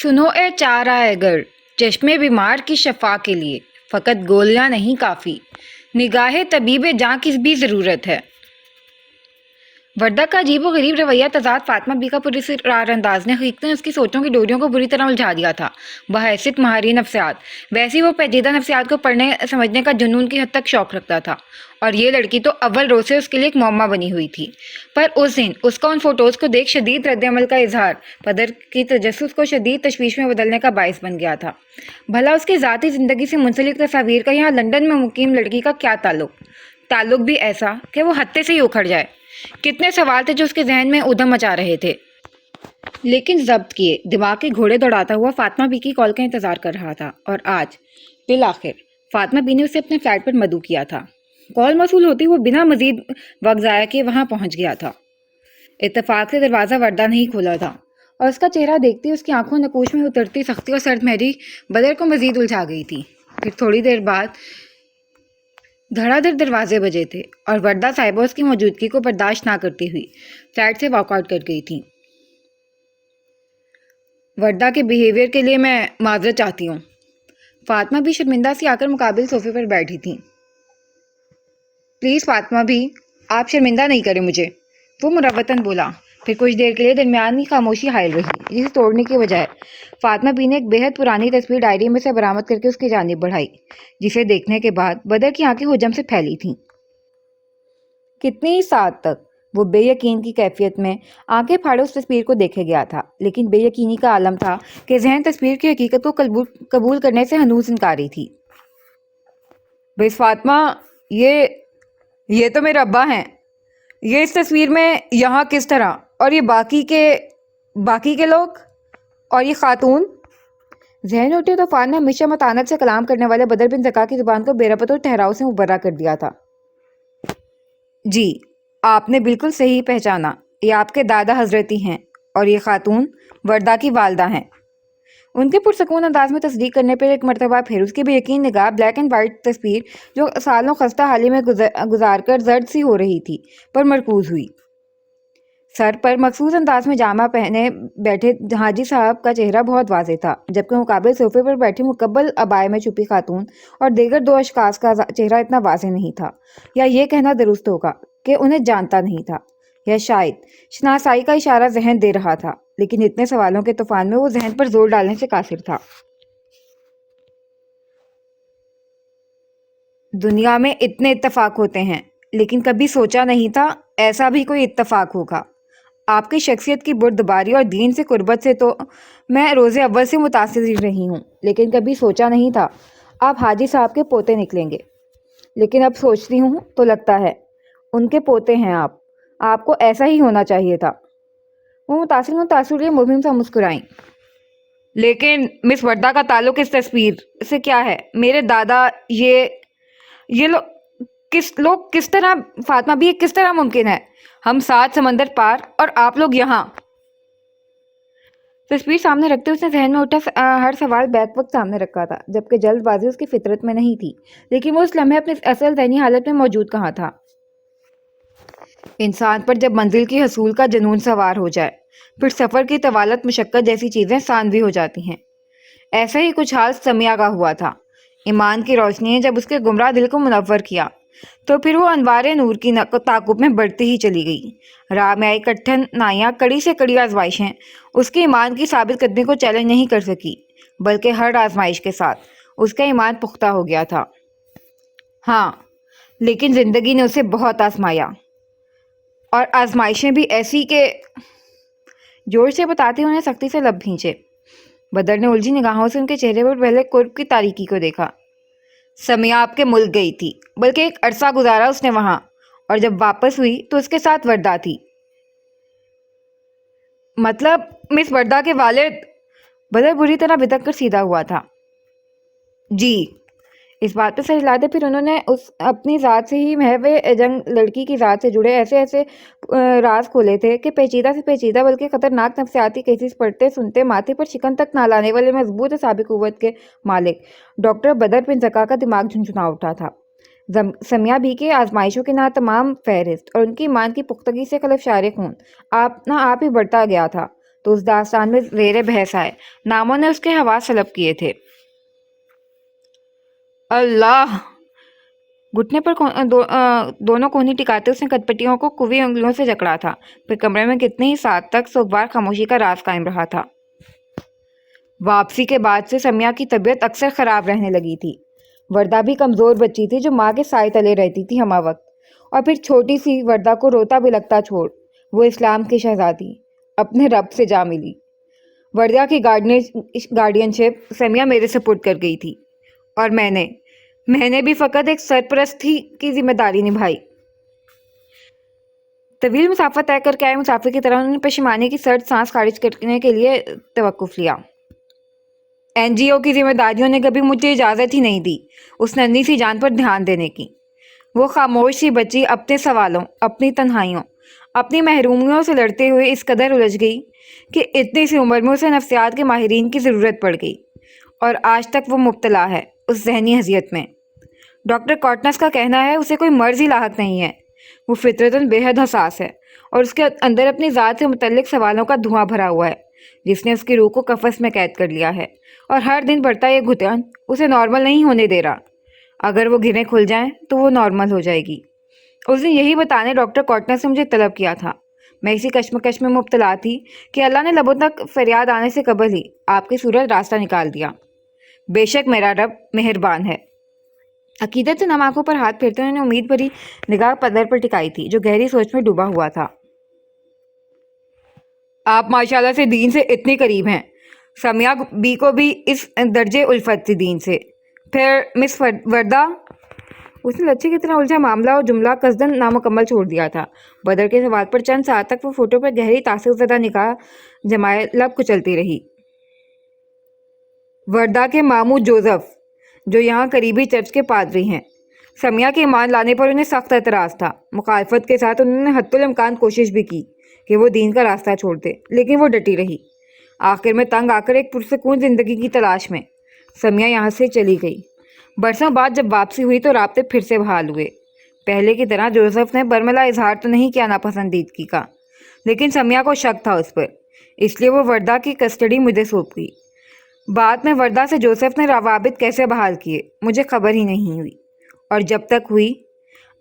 سنو اے چار آئے گر چشمے بیمار کی شفا کے لیے فقط گولیاں نہیں کافی، نگاہ طبیب جاں کی بھی ضرورت ہے۔ وردہ کا عجیب و غریب رویہ تضاد فاطمہ بی کا پراسرار انداز نے حقیقتاً اس کی سوچوں کی ڈوریوں کو بری طرح الجھا دیا تھا۔ بحیثیت ماہرین نفسیات ویسی وہ پیچیدہ نفسیات کو پڑھنے سمجھنے کا جنون کی حد تک شوق رکھتا تھا، اور یہ لڑکی تو اول روز سے اس کے لیے ایک معمہ بنی ہوئی تھی۔ پر اس دن اس کا ان فوٹوز کو دیکھ شدید رد عمل کا اظہار پدر کی تجسس کو شدید تشویش میں بدلنے کا باعث بن گیا تھا۔ بھلا اس کی ذاتی زندگی سے منسلک تصاویر کا یہاں لندن میں مقیم لڑکی کا کیا تعلق بھی ایسا کہ وہ ہتے سے ہی اکھڑ جائے؟ کتنے سوال تھے جو اس کے ذہن میں ادھم مچا رہے تھے، لیکن ضبط کیے دماغ کے گھوڑے دوڑاتا ہوا فاطمہ بی کی کال کا انتظار کر رہا تھا۔ اور آج بالآخر فاطمہ بی نے اسے اپنے فلیٹ پر مدعو کیا تھا۔ کال موصول ہوتی وہ بنا مزید وقت ضائع کیے وہاں پہنچ گیا تھا۔ اتفاق سے دروازہ وردہ نہیں کھولا تھا، اور اس کا چہرہ دیکھتی اس کی آنکھوں نقوش میں اترتی سختی اور سرد مہری بدر کو مزید الجھا گئی تھی۔ پھر تھوڑی دیر بعد دھڑا دھڑ دروازے بجے تھے، اور وردہ صاحبہ اس کی موجودگی کو برداشت نہ کرتی ہوئی فلیٹ سے واک آؤٹ کر گئی تھی۔ وردہ کے بیہیویئر کے لیے میں معذرت چاہتی ہوں۔ فاطمہ بھی شرمندہ سی آ کر مقابل صوفے پر بیٹھی تھی۔ پلیز فاطمہ بھی، آپ شرمندہ نہیں کریں مجھے، وہ مروتاً بولا۔ پھر کچھ دیر کے لیے درمیانی خاموشی حائل رہی، جسے توڑنے کے بجائے فاطمہ بی نے ایک بے حد پرانی تصویر ڈائری میں سے برآمد کر کے اس کی جانب بڑھائی، جسے دیکھنے کے بعد بدر کی آنکھیں حجم سے پھیلی تھیں۔ کتنی ہی ساعت تک وہ بے یقین کی کیفیت میں آنکھیں پھاڑے اس تصویر کو دیکھے گیا تھا، لیکن بے یقینی کا عالم تھا کہ ذہن تصویر کی حقیقت کو قبول کرنے سے ہنوز انکاری تھی۔ بس فاطمہ، یہ تو میرے ابا ہیں، یہ اس تصویر میں یہاں کس طرح؟ اور یہ باقی کے لوگ اور یہ خاتون؟ ذہن اٹھے طوفان نے ہمیشہ متانت سے کلام کرنے والے بدر بن زکا کی زبان کو بے ربط اور ٹھہراؤ سے مبرہ کر دیا تھا۔ جی، آپ نے بالکل صحیح پہچانا، یہ آپ کے دادا حضرتی ہیں، اور یہ خاتون وردہ کی والدہ ہیں۔ ان کے پرسکون انداز میں تصدیق کرنے پر ایک مرتبہ پھر اس کی بے یقین نگاہ بلیک اینڈ وائٹ تصویر جو سالوں خستہ حالی میں گزار کر زرد سی ہو رہی تھی پر مرکوز ہوئی۔ سر پر مخصوص انداز میں جامہ پہنے بیٹھے حاجی صاحب کا چہرہ بہت واضح تھا، جبکہ مقابل صوفے پر بیٹھی مکبل عبائے میں چھپی خاتون اور دیگر دو اشخاص کا چہرہ اتنا واضح نہیں تھا، یا یہ کہنا درست ہوگا کہ انہیں جانتا نہیں تھا، یا شاید شناسائی کا اشارہ ذہن دے رہا تھا، لیکن اتنے سوالوں کے طوفان میں وہ ذہن پر زور ڈالنے سے قاصر تھا۔ دنیا میں اتنے اتفاق ہوتے ہیں، لیکن کبھی سوچا نہیں تھا ایسا بھی کوئی اتفاق ہوگا۔ آپ کی شخصیت کی بردباری اور دین سے قربت سے تو میں روز اول سے متاثر رہی ہوں، لیکن کبھی سوچا نہیں تھا آپ حاجی صاحب کے پوتے نکلیں گے۔ لیکن اب سوچتی ہوں تو لگتا ہے ان کے پوتے ہیں آپ کو ایسا ہی ہونا چاہیے تھا۔ وہ متاثر مبہم سا مسکرائیں۔ لیکن مس وردہ کا تعلق اس تصویر سے کیا ہے؟ میرے دادا یہ لوگ کس طرح؟ فاطمہ بھی یہ کس طرح ممکن ہے؟ ہم 7 سمندر پار اور آپ لوگ یہاں۔ تصویر سامنے رکھتے اس نے ذہن میں اٹھا ہر سوال بیک وقت سامنے رکھا تھا، جبکہ جلد بازی اس کی فطرت میں نہیں تھی، لیکن وہ اس لمحے اپنی اصل ذہنی حالت میں موجود کہاں تھا۔ انسان پر جب منزل کی حصول کا جنون سوار ہو جائے، پھر سفر کی طوالت مشقت جیسی چیزیں ثانوی ہو جاتی ہیں۔ ایسا ہی کچھ حال سمیہ کا ہوا تھا۔ ایمان کی روشنی نے جب اس کے گمراہ دل کو منور کیا تو پھر وہ انوار نور کی تعاقب میں بڑھتی ہی چلی گئی۔ راہ میں آئی کٹھنائیاں، کڑی سے کڑی آزمائشیں اس کے ایمان کی ثابت قدمی کو چیلنج نہیں کر سکی، بلکہ ہر آزمائش کے ساتھ اس کا ایمان پختہ ہو گیا تھا۔ ہاں، لیکن زندگی نے اسے بہت آزمایا، اور آزمائشیں بھی ایسی کہ… جوش سے بتاتے انہیں سختی سے لب بھینچے۔ بدر نے الجھی نگاہوں سے ان کے چہرے پر پہلے قرب کی تاریکی کو دیکھا۔ سمیہ آپ کے ملک گئی تھی، بلکہ ایک عرصہ گزارا اس نے وہاں، اور جب واپس ہوئی تو اس کے ساتھ وردہ تھی۔ مطلب مس وردہ کے والد؟ بدر بری طرح بتک کر سیدھا ہوا تھا۔ جی۔ اس بات پہ سر ہلا دے پھر انہوں نے اپنی ذات سے ہی محو جنگ لڑکی کی ذات سے جڑے ایسے راز کھولے تھے کہ پیچیدہ سے پیچیدہ بلکہ خطرناک نفسیاتی کیسز پڑھتے سنتے ماتھے پر شکن تک نہ لانے والے مضبوط سابق قوت کے مالک ڈاکٹر بدر بن زکا کا دماغ جھنجھنا اٹھا تھا۔ سمیہ بی کے آزمائشوں کے نہ تمام فہرست اور ان کی ایمان کی پختگی سے خلفشار خون آپ ہی بڑھتا گیا تھا، تو اس داستان میں زیر بحث آئے ناموں نے اس کے حواس سلب کیے تھے۔ اللہ! گھٹنے پر دونوں کونی ٹکاتے اس نے کٹپٹیوں کو قوی انگلیوں سے جکڑا تھا۔ پھر کمرے میں کتنی ہی ساعت تک سوگوار خاموشی کا راز قائم رہا تھا۔ واپسی کے بعد سے سمیہ کی طبیعت اکثر خراب رہنے لگی تھی۔ وردہ بھی کمزور بچی تھی جو ماں کے سائے تلے رہتی تھی ہمہ وقت، اور پھر چھوٹی سی وردہ کو روتا بلکتا چھوڑ وہ اسلام کی شہزادی اپنے رب سے جا ملی۔ وردہ کی گارڈین شپ سمیہ میرے سپرد کر گئی تھی، اور میں نے بھی فقط ایک سرپرست ہی کی ذمہ داری نبھائی۔ طویل مسافت طے کر کے آئے مسافر کی طرح انہوں نے پشیمانی کی سرد سانس خارج کرنے کے لیے توقف لیا۔ این جی او کی ذمہ داریوں نے کبھی مجھے اجازت ہی نہیں دی اس ننھی سی جان پر دھیان دینے کی۔ وہ خاموش سی بچی اپنے سوالوں، اپنی تنہائیوں، اپنی محرومیوں سے لڑتے ہوئے اس قدر الجھ گئی کہ اتنی سی عمر میں اسے نفسیات کے ماہرین کی ضرورت پڑ گئی، اور آج تک وہ مبتلا ہے اس ذہنی اذیت میں۔ ڈاکٹر کارٹنس کا کہنا ہے اسے کوئی مرض ہی لاحق نہیں ہے، وہ فطرتاً بے حد حساس ہے، اور اس کے اندر اپنی ذات سے متعلق سوالوں کا دھواں بھرا ہوا ہے جس نے اس کی روح کو قفس میں قید کر لیا ہے، اور ہر دن بڑھتا یہ گھٹن اسے نارمل نہیں ہونے دے رہا۔ اگر وہ گرہیں کھل جائیں تو وہ نارمل ہو جائے گی۔ اس نے یہی بتانے ڈاکٹر کارٹنس سے مجھے طلب کیا تھا۔ میں اسی کشمکش میں مبتلا تھی کہ اللہ نے لبوں تک فریاد آنے سے قبل ہی آپ کی صورت راستہ نکال دیا۔ بے شک میرا رب مہربان ہے۔ عقیدت سے نم آنکھوں پر ہاتھ پھیرتے انہوں نے امید بھری نگاہ پدر پر ٹکائی تھی جو گہری سوچ میں ڈوبا ہوا تھا۔ آپ ماشاءاللہ سے دین سے اتنی قریب ہیں۔ سمیہ بی کو بھی اس درجے الفت تھی دین سے۔ پھر مس وردہ؟ اس نے لچھے کی طرح الجھا معاملہ اور جملہ قصداً نامکمل چھوڑ دیا تھا۔ بدر کے سوال پر چند ساعت تک وہ فوٹو پر گہری تاثر زدہ نگاہ جمائے لب کچلتی رہی۔ وردہ کے ماموں جوزف جو یہاں قریبی چرچ کے پادری ہیں۔ سمیہ کے ایمان لانے پر انہیں سخت اعتراض تھا۔ مخالفت کے ساتھ انہوں نے حتی الامکان کوشش بھی کی کہ وہ دین کا راستہ چھوڑ دے، لیکن وہ ڈٹی رہی۔ آخر میں تنگ آ کر ایک پرسکون زندگی کی تلاش میں سمیہ یہاں سے چلی گئی۔ برسوں بعد جب واپسی ہوئی تو رابطے پھر سے بحال ہوئے۔ پہلے کی طرح جوزف نے برملا اظہار تو نہیں کیا ناپسندیدگی کا، لیکن سمیہ کو شک تھا اس پر، اس لیے وہ وردہ کی کسٹڈی مجھے سونپ گئی۔ بعد میں وردہ سے جوزف نے روابط کیسے بحال کیے مجھے خبر ہی نہیں ہوئی، اور جب تک ہوئی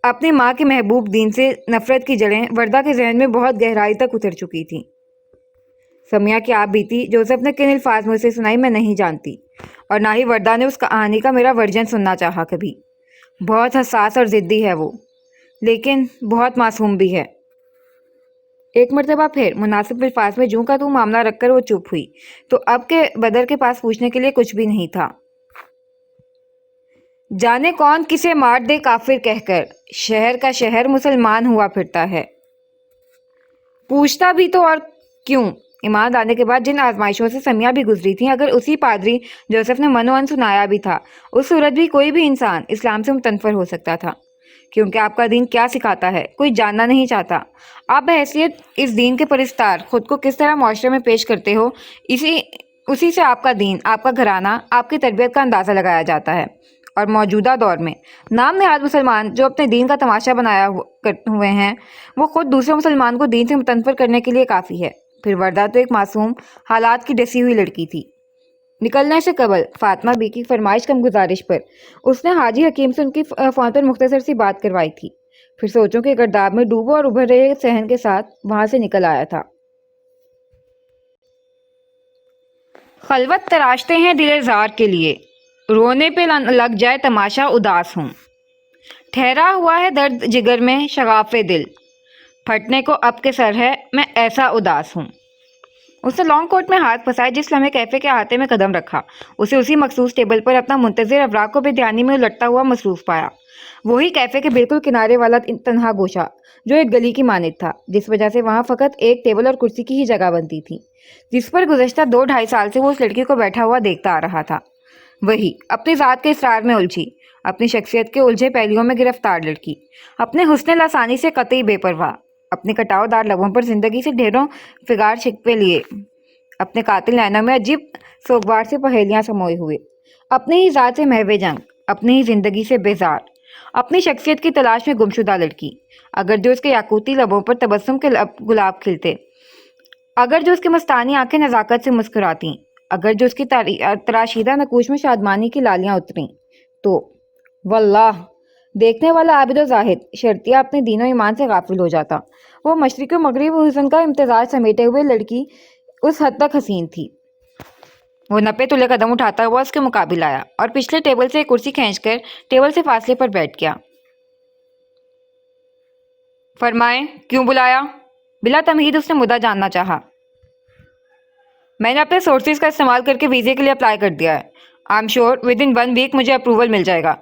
اپنی ماں کے محبوب دین سے نفرت کی جڑیں وردہ کے ذہن میں بہت گہرائی تک اتر چکی تھیں۔ سمیہ کی آپ بیتی جوزف نے کن الفاظ میں اسے سنائی میں نہیں جانتی، اور نہ ہی وردہ نے اس کہانی کا میرا ورژن سننا چاہا کبھی۔ بہت حساس اور ضدی ہے وہ، لیکن بہت معصوم بھی ہے۔ ایک مرتبہ پھر مناسب الفاظ میں جوں کا تو معاملہ رکھ کر وہ چپ ہوئی، تو اب کے بدر کے پاس پوچھنے کے لیے کچھ بھی نہیں تھا۔ جانے کون کسے مار دے کافر کہہ کر، شہر کا شہر مسلمان ہوا پھرتا ہے۔ پوچھتا بھی تو اور کیوں؟ ایمان لانے کے بعد جن آزمائشوں سے سمیہ بھی گزری تھیں، اگر اسی پادری جوزف نے منو سنایا بھی تھا، اس صورت بھی کوئی بھی انسان اسلام سے متنفر ہو سکتا تھا، کیونکہ آپ کا دین کیا سکھاتا ہے کوئی جاننا نہیں چاہتا۔ آپ بحیثیت اس دین کے پرستار خود کو کس طرح معاشرے میں پیش کرتے ہو، اسی سے آپ کا دین، آپ کا گھرانہ، آپ کی تربیت کا اندازہ لگایا جاتا ہے۔ اور موجودہ دور میں نام نہاد مسلمان جو اپنے دین کا تماشا بنایا ہوئے ہیں، وہ خود دوسرے مسلمان کو دین سے متنفر کرنے کے لیے کافی ہے۔ پھر وردہ تو ایک معصوم، حالات کی ڈسی ہوئی لڑکی تھی۔ نکلنے سے قبل فاطمہ بی کی فرمائش کم گزارش پر اس نے حاجی حکیم سے ان کی فون پر مختصر سی بات کروائی تھی، پھر سوچوں کے گرداب میں ڈوبو اور ابھر رہے صحن کے ساتھ وہاں سے نکل آیا تھا۔ خلوت تراشتے ہیں دل زار کے لیے، رونے پہ لگ جائے تماشا اداس ہوں، ٹھہرا ہوا ہے درد جگر میں شغاف دل، پھٹنے کو اب کے سر ہے میں ایسا اداس ہوں۔ اس نے لانگ کوٹ میں ہاتھ پھنسائے، جس لمحے کیفے کے احاطے میں قدم رکھا اسے اسی مخصوص ٹیبل پر اپنا منتظر اوراق کو بے دھیانی میں الٹتا ہوا مصروف پایا۔ وہی کیفے کے بالکل کنارے والا تنہا گوشہ جو ایک گلی کی مانند تھا، جس وجہ سے وہاں فقط ایک ٹیبل اور کرسی کی ہی جگہ بنتی تھی، جس پر گزشتہ 2-2.5 سال سے وہ اس لڑکی کو بیٹھا ہوا دیکھتا آ رہا تھا۔ وہی اپنی ذات کے اسرار میں الجھی، اپنی شخصیت کے الجھے پہلوؤں میں گرفتار لڑکی، اپنے حسن لسانی سے قطعی بے پرواہ، اپنے کٹاؤ دار لبوں پر زندگی سے ڈھیروں فگار شکوے لیے، اپنے قاتل نینوں میں عجیب سوگوار سے پہیلیاں سموئے ہوئے، اپنی ہی ذات سے محو جنگ، اپنی ہی زندگی سے بیزار، اپنی شخصیت کی تلاش میں گمشدہ لڑکی، اگر جو اس کے یاقوتی لبوں پر تبسم کے گلاب کھلتے، اگر جو اس کی مستانی آنکھیں نزاکت سے مسکراتیں، اگر جو اس کی تراشیدہ نقوش میں شادمانی کی لالیاں اتریں، تو واللہ دیکھنے والا عابد و زاہد شرطیہ اپنے دین و ایمان سے غافل ہو جاتا۔ وہ مشرق و مغرب حسن کا امتزاج سمیٹے ہوئے لڑکی اس حد تک حسین تھی۔ وہ 90 تلے قدم اٹھاتا ہوا اس کے مقابل آیا اور پچھلے ٹیبل سے ایک کرسی کھینچ کر ٹیبل سے فاصلے پر بیٹھ گیا۔ فرمائیں، کیوں بلایا؟ بلا تمہید اس نے مدعا جاننا چاہا۔ میں نے اپنے سورسز کا استعمال کر کے ویزے کے لیے اپلائی کر دیا ہے۔ I'm sure within 1 week مجھے اپروول مل جائے گا۔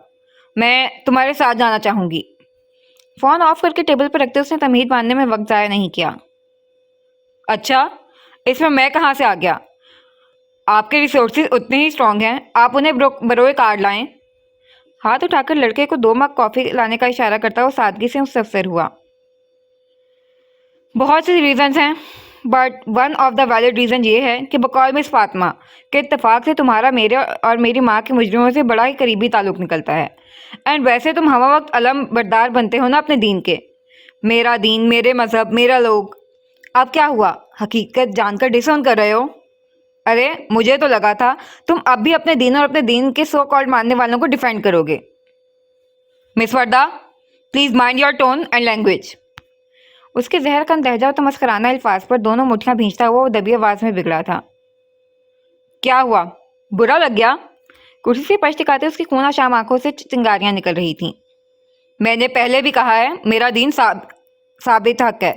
میں تمہارے ساتھ جانا چاہوں گی۔ فون آف کر کے ٹیبل پر رکھتے اس نے تمہید باندھنے میں وقت ضائع نہیں کیا۔ اچھا، اس میں کہاں سے آ گیا؟ آپ کے ریسورسز اتنے ہی اسٹرانگ ہیں، آپ انہیں بروئے کارڈ لائیں۔ ہاتھ اٹھا کر لڑکے کو 2 مگ کافی لانے کا اشارہ کرتا وہ سادگی سے مستفسر ہوا۔ بہت سی ریزنز ہیں، but one of the valid reason یہ ہے کہ بقول مس فاطمہ کے اتفاق سے تمہارا میرے اور میری ماں کے مجرموں سے بڑا ہی قریبی تعلق نکلتا ہے۔ اینڈ ویسے تم ہمہ وقت علم بردار بنتے ہو نا اپنے دین کے۔ میرا دین، میرے مذہب، میرا لوگ۔ اب کیا ہوا؟ حقیقت جان کر ڈس اون کر رہے ہو؟ ارے مجھے تو لگا تھا تم اب بھی اپنے دین اور اپنے دین کے سو کالڈ ماننے والوں کو ڈیفینڈ کرو گے۔ Miss Warda, please mind your tone and language. اس کے زہر کن لہجہ اور تمسخرانہ الفاظ پر دونوں مٹھیاں بھینچتا ہوا وہ دبی آواز میں بگڑا تھا۔ کیا ہوا؟ برا لگ گیا؟ کرسی سے پش ٹکاتے اس کی خونہ شام آنکھوں سے چنگاریاں نکل رہی تھیں۔ میں نے پہلے بھی کہا ہے، میرا دین ثابت حق ہے،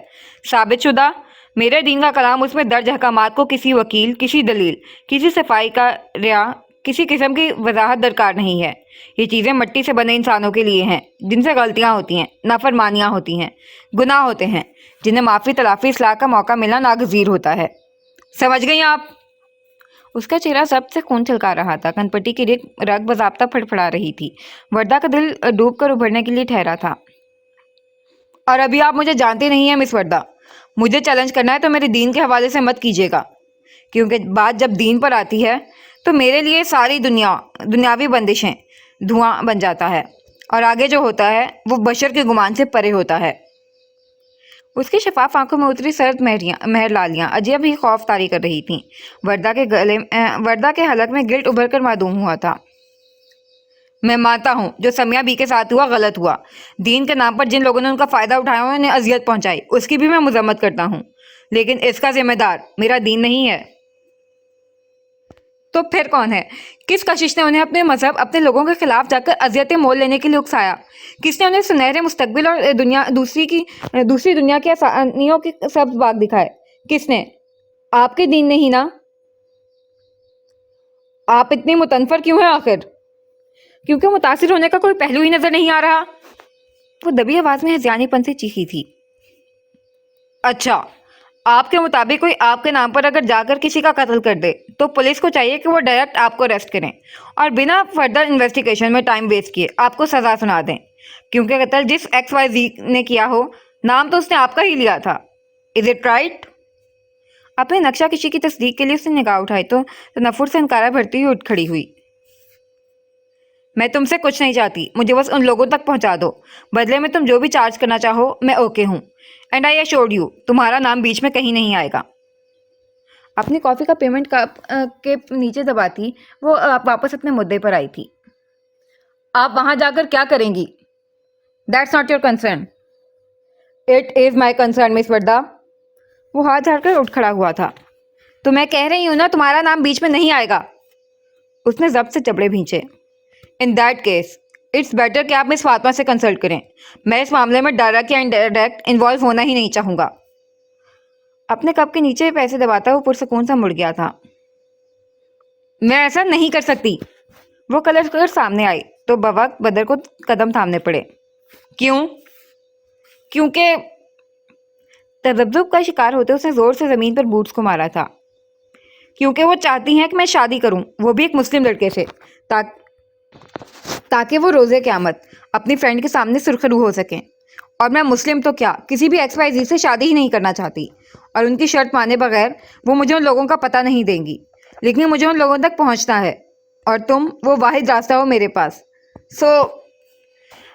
ثابت شدہ۔ میرے دین کا کلام، اس میں درج احکامات کو کسی وکیل، کسی دلیل، کسی صفائی کا ریا، کسی قسم کی وضاحت درکار نہیں ہے۔ یہ چیزیں مٹی سے بنے انسانوں کے لیے ہیں، جن سے غلطیاں ہوتی ہیں، نافرمانیاں ہوتی ہیں، گناہ ہوتے ہیں، جنہیں معافی تلافی اصلاح کا موقع ملنا ناگزیر ہوتا ہے۔ سمجھ گئی آپ؟ اس کا چہرہ ضبط سے خون چھلکا رہا تھا، کن پٹی کی رگ باضابطہ پھڑپھڑا رہی تھی۔ وردہ کا دل ڈوب کر ابھرنے کے لیے ٹھہرا تھا۔ اور ابھی آپ مجھے جانتے نہیں ہیں مس وردہ۔ مجھے چیلنج کرنا ہے تو میرے دین کے حوالے سے مت کیجیے گا، کیونکہ بات جب دین پر آتی ہے تو میرے لیے ساری دنیاوی بندشیں دھواں بن جاتا ہے، اور آگے جو ہوتا ہے وہ بشر کے گمان سے پرے ہوتا ہے۔ اس کی شفاف آنکھوں میں اتری سرد مہر لالیاں عجیب ہی خوف طاری کر رہی تھیں۔ وردہ کے حلق میں گلٹ ابھر کر معدوم ہوا تھا۔ میں مانتا ہوں جو سمیہ بی کے ساتھ ہوا غلط ہوا۔ دین کے نام پر جن لوگوں نے ان کا فائدہ اٹھایا اور انہیں اذیت پہنچائی، اس کی بھی میں مذمت کرتا ہوں، لیکن اس کا ذمہ دار میرا دین نہیں ہے۔ تو پھر کون ہے؟ کس کشش نے انہیں اپنے مذہب، اپنے لوگوں کے خلاف جا کر اذیتیں مول لینے کے لیے اکسایا؟ کس نے انہیں سنہرے مستقبل اور دوسری دنیا کی آسانیوں کے سبز باغ دکھائے؟ کس نے؟ آپ کے دین نہیں نا؟ آپ اتنی متنفر کیوں ہیں آخر؟ کیونکہ متاثر ہونے کا کوئی پہلو ہی نظر نہیں آ رہا۔ وہ دبی آواز میں ہذیانی پن سے چیخی تھی۔ اچھا، آپ کے مطابق کوئی آپ کے نام پر اگر جا کر کسی کا قتل کر دے تو پولیس کو چاہیے کہ وہ ڈائریکٹ آپ کو اریسٹ کریں اور بنا فردر انویسٹیگیشن میں ٹائم ویسٹ کیے آپ کو سزا سنا دیں، کیونکہ قتل جس XYZ نے کیا ہو، نام تو اس نے آپ کا ہی لیا تھا۔ Is it right? اپنے نقشہ کشی کی تصدیق کے لیے اس نے نگاہ اٹھائی تو تنفر سے انکارہ بھرتی ہوئی اٹھ کھڑی ہوئی۔ میں تم سے کچھ نہیں چاہتی، مجھے بس ان لوگوں تک پہنچا دو، بدلے میں تم جو بھی چارج کرنا چاہو میں اوکے ہوں، اینڈ آئی ایشورڈ یو تمہارا نام بیچ میں کہیں نہیں آئے گا۔ اپنی کافی کا پیمنٹ کپ کے نیچے دباتی وہ واپس اپنے مدعے پر آئی تھی۔ آپ وہاں جا کر کیا کریں گی؟ That's not your concern. It is my concern miss Warda. وہ ہاتھ جھاڑ کر اٹھ کھڑا ہوا تھا۔ تو میں کہہ رہی ہوں نا تمہارا نام بیچ میں نہیں آئے گا۔ اس نے ضبط سے جبڑے بھینچے۔ In that case it's better کہ آپ مس فاطمہ سے کنسلٹ کریں۔ میں اس معاملے میں ڈائریکٹ یا انڈائریکٹ انوالو ہونا ہی نہیں چاہوں گا۔ اپنے کپ کے نیچے پیسے دباتا وہ پرسکون سا مڑ گیا تھا۔ میں ایسا نہیں کر سکتی۔ وہ کلر کر سامنے آئی تو بوقت بدر کو قدم تھامنے پڑے۔ کیوں؟ کیونکہ تذبذب کا شکار ہوتے اس نے زور سے زمین پر بوٹس کو مارا تھا۔ کیونکہ وہ چاہتی ہیں کہ میں شادی کروں، وہ بھی ایک مسلم لڑکے سے، تاکہ وہ روزے قیامت اپنی فرینڈ کے سامنے سرخرو ہو سکیں۔ اور میں مسلم تو کیا، کسی بھی XYZ سے شادی ہی نہیں کرنا چاہتی، اور ان کی شرط مانے بغیر وہ مجھے ان لوگوں کا پتہ نہیں دیں گی، لیکن مجھے ان لوگوں تک پہنچنا ہے، اور تم وہ واحد راستہ ہو میرے پاس۔ سو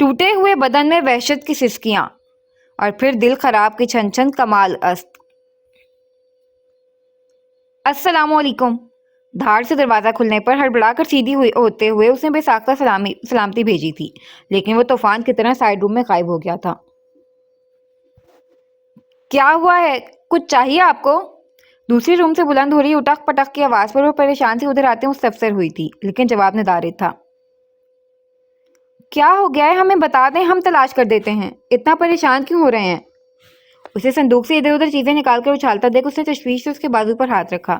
ٹوٹے ہوئے بدن میں وحشت کی سسکیاں اور پھر دل خراب کی چھن چھن کمال است۔ السلام علیکم۔ دھاڑ سے دروازہ کھلنے پر ہڑبڑا کر سیدھی ہوتے ہوئے اس نے بے ساختہ سلامتی بھیجی تھی، لیکن وہ طوفان کی طرح سائیڈ روم میں غائب ہو گیا تھا۔ کیا ہوا ہے؟ کچھ چاہیے آپ کو؟ دوسری روم سے بلند ہو رہی اٹک پٹک کی آواز پر وہ پریشان سی ادھر آتے مستفسر ہوئی تھی، لیکن جواب ندارد تھا۔ کیا ہو گیا ہے؟ ہمیں بتا دیں، ہم تلاش کر دیتے ہیں۔ اتنا پریشان کیوں ہو رہے ہیں؟ اسے صندوق سے ادھر ادھر چیزیں نکال کر اچھالتا دیکھ اس نے تشویش سے اس کے بازو پر ہاتھ رکھا۔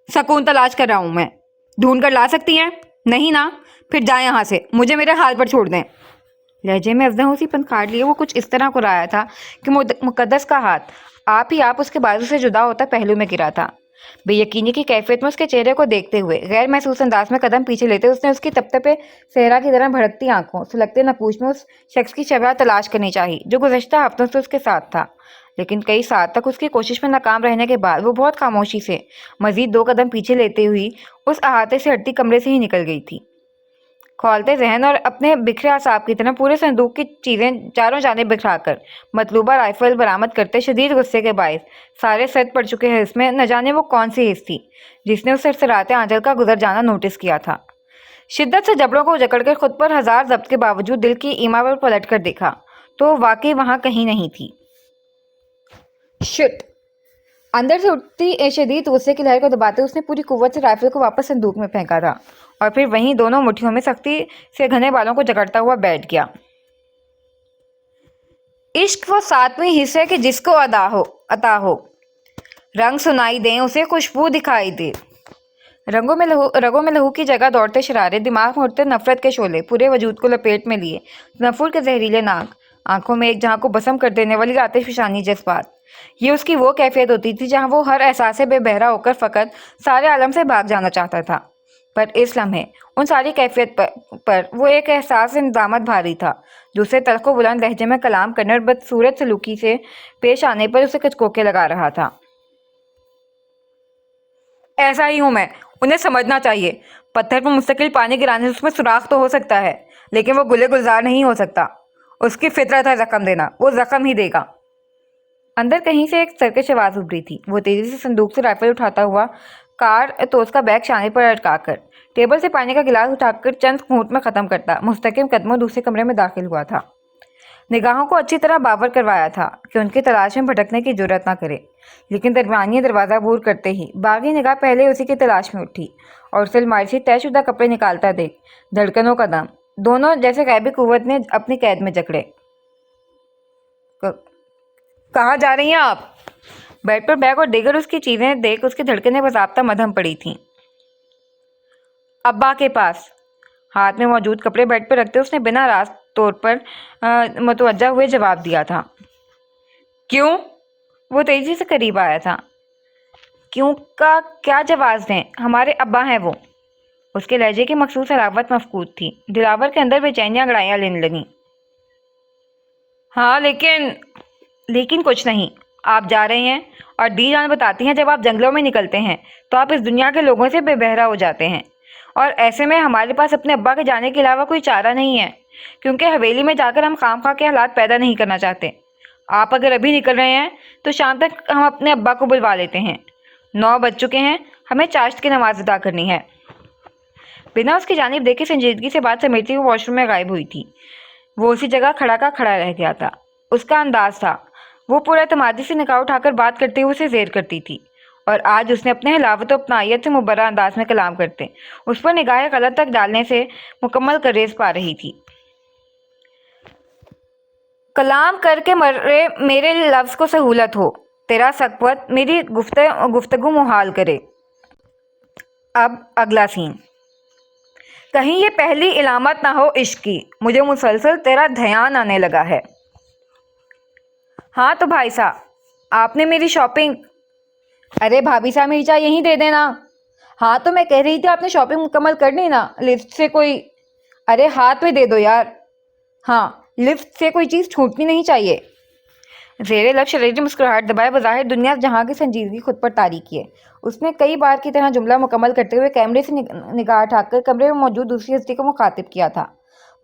سکون تلاش کر رہا ہوں میں۔ ڈھونڈ کر لا سکتی ہیں؟ نہیں نا؟ پھر جائیں یہاں سے، مجھے میرے حال پر چھوڑ دیں۔ لہجے میں ازدہوں اسی پن کھاڑ لیے وہ کچھ اس طرح کرایا تھا کہ مقدس کا ہاتھ آپ ہی آپ اس کے بازو سے جدا ہوتا پہلو میں گرا تھا۔ بے یقینی کی کیفیت میں اس کے چہرے کو دیکھتے ہوئے غیر محسوس انداز میں قدم پیچھے لیتے اس نے اس کی تپتپے صحرا کی طرح بھڑکتی آنکھوں سلگتے نقوش میں اس شخص کی شبح تلاش کرنی چاہی جو گزشتہ ہفتوں سے اس کے ساتھ تھا، لیکن کئی ساعت تک اس کی کوشش میں ناکام رہنے کے بعد وہ بہت خاموشی سے مزید 2 قدم پیچھے لیتے ہوئی اس احاطے سے ہٹتی کمرے سے ہی نکل گئی تھی۔ کھولتے ذہن اور اپنے بکھرے اعصاب کی طرح پورے صندوق کی چیزیں چاروں جانب بکھرا کر مطلوبہ رائفل برآمد کرتے شدید غصے کے باعث سارے سد پڑ چکے حس میں نہ جانے وہ کون سی حس تھی جس نے اس سرسراتے آنچل کا گزر جانا نوٹس کیا تھا۔ شدت سے جبڑوں کو جکڑ کر خود پر ہزار ضبط کے باوجود دل کی ایما پر پلٹ کر دیکھا تو وہ واقعی وہاں کہیں نہیں تھی۔ شٹ! اندر سے اٹھتی شدید غصے کی لہر کو دباتے اس نے پوری قوت سے رائفل کو واپس صندوق میں پھینکا تھا اور پھر وہیں دونوں مٹھیوں میں سختی سے گھنے بالوں کو جکڑتا ہوا بیٹھ گیا۔ عشق وہ 7ویں حص ہے کہ جس کو عطا ہو، رنگ سنائی دیں اسے خوشبو دکھائی دے، رگوں میں لہو کی جگہ دوڑتے شرارے، دماغ میں اٹھتے نفرت کے شعلے پورے وجود کو لپیٹ میں لیے، تنفر کے زہریلے ناگ، آنکھوں میں ایک جہاں کو بسم کر دینے والی آتش فشانی جذبات۔ یہ اس کی وہ کیفیت ہوتی تھی جہاں وہ ہر احساس سے بے بہرا ہو کر فقط سارے عالم سے بھاگ جانا چاہتا تھا، پر اس لمحے ان ساری کیفیت پر وہ ایک احساس ندامت بھاری تھا جو اسے تلخ و بلند لہجے میں کلام کرنے اور بدصورت سلوکی سے پیش آنے پر اسے کچکوکے لگا رہا تھا۔ ایسا ہی ہوں میں، انہیں سمجھنا چاہیے۔ پتھر پر مستقل پانی گرانے سے اس میں سوراخ تو ہو سکتا ہے، لیکن وہ گلے گلزار نہیں ہو سکتا۔ اس کی فطرت ہے زخم دینا، وہ زخم ہی دے گا۔ اندر کہیں سے ایک سرکش آواز ابھری تھی۔ وہ تیزی سے صندوق سے رائفل اٹھاتا ہوا کارتوس کا بیگ شانے پر لٹکا کر ٹیبل سے پانی کا گلاس اٹھا کر چند گھونٹ میں ختم کرتا مستقیم قدموں دوسرے کمرے میں داخل ہوا تھا۔ نگاہوں کو اچھی طرح باور کروایا تھا کہ ان کی تلاش میں بھٹکنے کی جرات نہ کرے، لیکن درمیانی دروازہ عبور کرتے ہی باغی نگاہ پہلے اسی کی تلاش میں اٹھی اور اسے الماری سے طے شدہ کپڑے نکالتا دیکھ دھڑکنوں کا دم دونوں جیسے غیبی قوت نے اپنی قید میں جکڑے۔ کہاں جا رہی ہیں آپ؟ بیڈ پر بیگ اور دیگر اس کی چیزیں دیکھ اس کی دھڑکنیں باضابطہ مدھم پڑی تھیں۔ ابا کے پاس۔ ہاتھ میں موجود کپڑے بیڈ پر رکھتے اس نے بنا راست طور پر متوجہ ہوئے جواب دیا تھا۔ کیوں؟ وہ تیزی سے قریب آیا تھا۔ کیوں کا کیا جواز دیں؟ ہمارے ابا ہیں وہ۔ اس کے لہجے کی مخصوص حلاوت مفقود تھی۔ دلاور کے اندر بے چینیاں انگڑائیاں لینے لگیں۔ ہاں لیکن کچھ نہیں۔ آپ جا رہے ہیں اور دی جان بتاتی ہیں جب آپ جنگلوں میں نکلتے ہیں تو آپ اس دنیا کے لوگوں سے بے بہرا ہو جاتے ہیں، اور ایسے میں ہمارے پاس اپنے ابا کے جانے کے علاوہ کوئی چارہ نہیں ہے، کیونکہ حویلی میں جا کر ہم خام خواہ کے حالات پیدا نہیں کرنا چاہتے۔ آپ اگر ابھی نکل رہے ہیں تو شام تک ہم اپنے ابا کو بلوا لیتے ہیں۔ 9 بج چکے ہیں، ہمیں چاشت کی نماز ادا کرنی ہے۔ بنا اس کی جانب دیکھے سنجیدگی سے بات سمیٹتی ہوئی واش روم میں غائب ہوئی تھی۔ وہ اسی جگہ کھڑا کا کھڑا رہ گیا تھا۔ اس کا انداز تھا، وہ پورا اعتمادی سے نگاہ اٹھا کر بات کرتے ہوئے اسے زیر کرتی تھی، اور آج اس نے اپنے حلاوت و اپنائیت سے مبرہ انداز میں کلام کرتے اس پر نگاہ غلط تک ڈالنے سے مکمل گریز پا رہی تھی۔ کلام کر کے مرے میرے لفظ کو سہولت ہو، تیرا سکوت میری گفتگو محال کرے۔ اب اگلا سین۔ کہیں یہ پہلی علامت نہ ہو عشق کی، مجھے مسلسل تیرا دھیان آنے لگا ہے۔ ہاں تو بھائی صاحب، آپ نے میری شاپنگ… ارے بھابھی صاحب میری چائے یہیں دے دینا۔ ہاں تو میں کہہ رہی تھی آپ نے شاپنگ مکمل کرنی نا، لسٹ سے کوئی… ارے ہاتھ میں دے دو یار۔ ہاں، لسٹ سے کوئی چیز چھوٹنی نہیں چاہیے۔ زیر لب شریری مسکراہٹ دبائے بظاہر دنیا جہاں کی سنجیدگی خود پر طاری کیے اس نے کئی بار کی طرح جملہ مکمل کرتے ہوئے کیمرے سے نگاہ اٹھا کر کمرے میں موجود دوسری ہستی کو مخاطب کیا تھا۔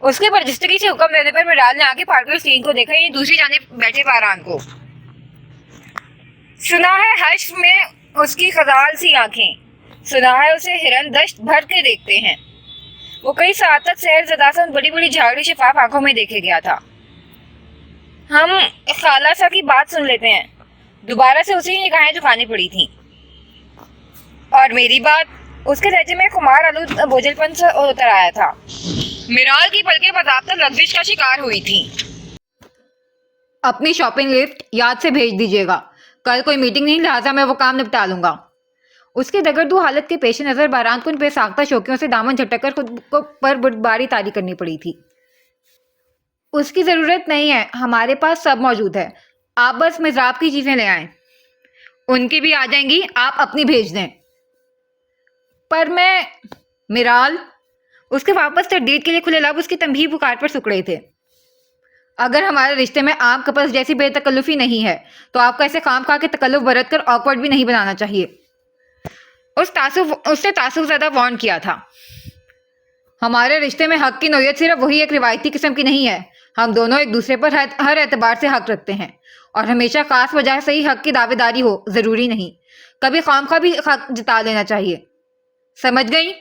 اس کے برجستگی سے حکم دینے پر میرال نے آنکھیں پھاڑ کر اسکرین کو دیکھا، یعنی دوسری جانب بیٹھے باران کو سنا ہے، حشر میں اس کی خزال سی آنکھیں، سنا ہے اسے ہرن دشت بھر کے دیکھتے ہیں۔ وہ کئی ساعت تک سیر زدہ سے ان بڑی بڑی جھاگڑی شفاف آنکھوں میں دیکھے گیا تھا۔ ہم خالہ سا کی بات سن لیتے ہیں، دوبارہ سے اسی نگاہیں جھکانی پڑی تھیں، اور میری بات اس کے لہجے میں خمار آلود بوجھل پن سے اتر آیا تھا۔ میرال کی پلکیں باضابطہ لغزش کا شکار ہوئی تھیں۔ اپنی شاپنگ لسٹ یاد سے بھیج دیجیے گا، کل کوئی میٹنگ نہیں، لہٰذا میں وہ کام نپٹا لوں گا۔ اس کے دگردو حالت کے پیش نظر باران کو ان بے ساختہ شوقیوں سے دامن جھٹک کر خود کو پر بردباری طاری کرنی پڑی تھی۔ اس کی ضرورت نہیں ہے، ہمارے پاس سب موجود ہے، آپ بس مضراب کی چیزیں لے آئیں۔ ان کی بھی آ جائیں گی، آپ اپنی بھیج دیں۔ پر میں میرال، اس کے واپس تردید کے لیے کھلے لب اس کی تنبیہ پکار پر سکڑے تھے۔ اگر ہمارے رشتے میں عام کپلز جیسی بے تکلفی نہیں ہے تو آپ کو ایسے خام خواہ کے تکلف برت کر آکورڈ بھی نہیں بنانا چاہیے۔ اس نے تعصب زدہ وارن کیا تھا۔ ہمارے رشتے میں حق کی نوعیت صرف وہی ایک روایتی قسم کی نہیں ہے، ہم دونوں ایک دوسرے پر ہر اعتبار سے حق رکھتے ہیں، اور ہمیشہ خاص وجہ سے ہی حق کی دعوے داری ہو ضروری نہیں، کبھی خواہ مخواہ بھی حق جتا لینا چاہیے، سمجھ گئی؟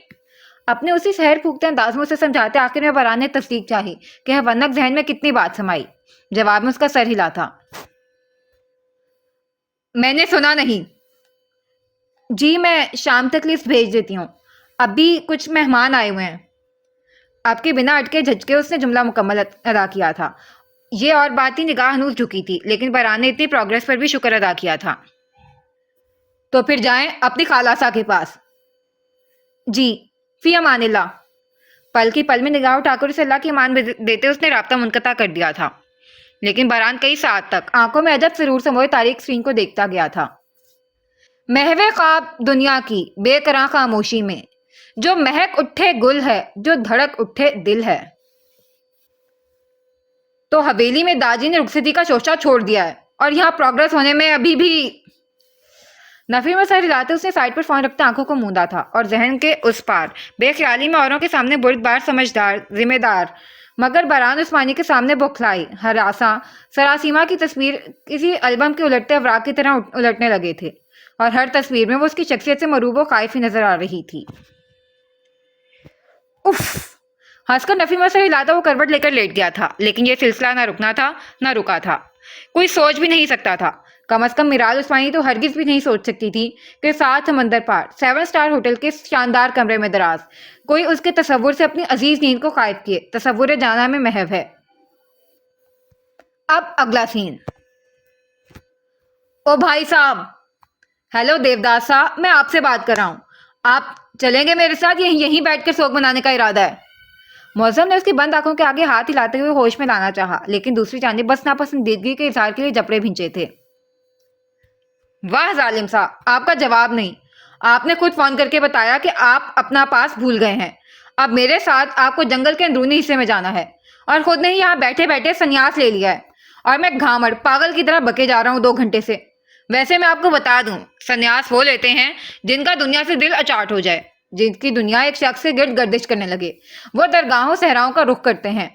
اپنے اسی سحر پھونکتے انداز میں اسے سمجھاتے آخر میں باران نے تصدیق چاہی کہ حیوانک ذہن میں کتنی بات سمائی۔ جواب میں اس کا سر ہلا تھا۔ میں نے سنا نہیں۔ جی میں شام تک لسٹ بھیج دیتی ہوں، ابھی کچھ مہمان آئے ہوئے ہیں۔ آپ کے بنا اٹکے جھجکے اس نے جملہ مکمل ادا کیا تھا۔ یہ اور بات ہی نگاہ ہنوز جھکی تھی، لیکن باران نے اتنی پروگریس پر بھی شکر ادا کیا تھا۔ تو پھر جائیں اپنی خالصہ کے پاس۔ جی فی امان اللہ۔ پل کی پل میں نگاہ اٹھا کر اسے اللہ کی امان دیتے اس نے رابطہ منقطع کر دیا تھا، لیکن باران کئی ساعت تک آنکھوں میں عجب سرور سموئے تاریک اسکرین کو دیکھتا گیا تھا۔ محو خواب دنیا کی بے کراں خاموشی میں جو مہک اٹھے گل ہے، جو دھڑک اٹھے دل ہے۔ تو حویلی میں داجی نے رخصتی کا شوشہ چھوڑ دیا ہے، اور یہاں پروگرس ہونے میں ابھی بھی۔ نفی میں سر ہلاتے اس نے سائڈ پر فون رکھتے آنکھوں کو موندا تھا، اور ذہن کے اس پار بے خیالی میں اوروں کے سامنے بردبار، سمجھدار، ذمہ دار، مگر باران عثمانی کے سامنے بوکھلائی، ہراساں سراسیما کی تصویر کسی البم کے الٹتے اوراق کی طرح الٹنے لگے تھے، اور ہر تصویر میں وہ اس کی شخصیت سے مروب و خائف ہی نظر آ رہی تھی۔ اف! ہنس کر نفی میں سر ہلاتا وہ کروٹ لے کر لیٹ گیا تھا، لیکن یہ سلسلہ نہ رکنا تھا نہ رکا تھا۔ کوئی سوچ بھی نہیں سکتا تھا، کم از کم میرال عثمانی تو ہرگز بھی نہیں سوچ سکتی تھی کہ ساتھ سمندر پار 7 اسٹار ہوٹل کے شاندار کمرے میں دراز کوئی اس کے تصور سے اپنی عزیز نیند کو قائد کیے تصور جانا میں محو ہے۔ اب اگلا سین۔ او بھائی صاحب! ہیلو دیوداس صاحب، میں آپ سے بات کر رہا ہوں، آپ چلیں گے میرے ساتھ؟ یہیں بیٹھ کر سوگ منانے کا ارادہ ہے؟ موزم نے اس کی بند آنکھوں کے آگے ہاتھ ہلاتے ہوئے ہوش میں لانا چاہا، لیکن دوسری جانب بس ناپسندیدگی کے اظہار کے لیے جبڑے بھینچے تھے۔ واہ ظالم صاحب، آپ کا جواب نہیں! آپ نے خود فون کر کے بتایا کہ آپ اپنا پاس بھول گئے ہیں، اب میرے ساتھ آپ کو جنگل کے اندرونی حصے میں جانا ہے، اور خود نے یہاں بیٹھے بیٹھے سنیاس لے لیا ہے، اور میں گھامڑ پاگل کی طرح بکے جا رہا ہوں 2 گھنٹے سے۔ ویسے میں آپ کو بتا دوں، سنیاس وہ لیتے ہیں جن کا دنیا سے دل اچاٹ ہو جائے، جن کی دنیا ایک شخص سے گرد گردش کرنے لگے، وہ درگاہوں صحراؤں کا رخ کرتے ہیں۔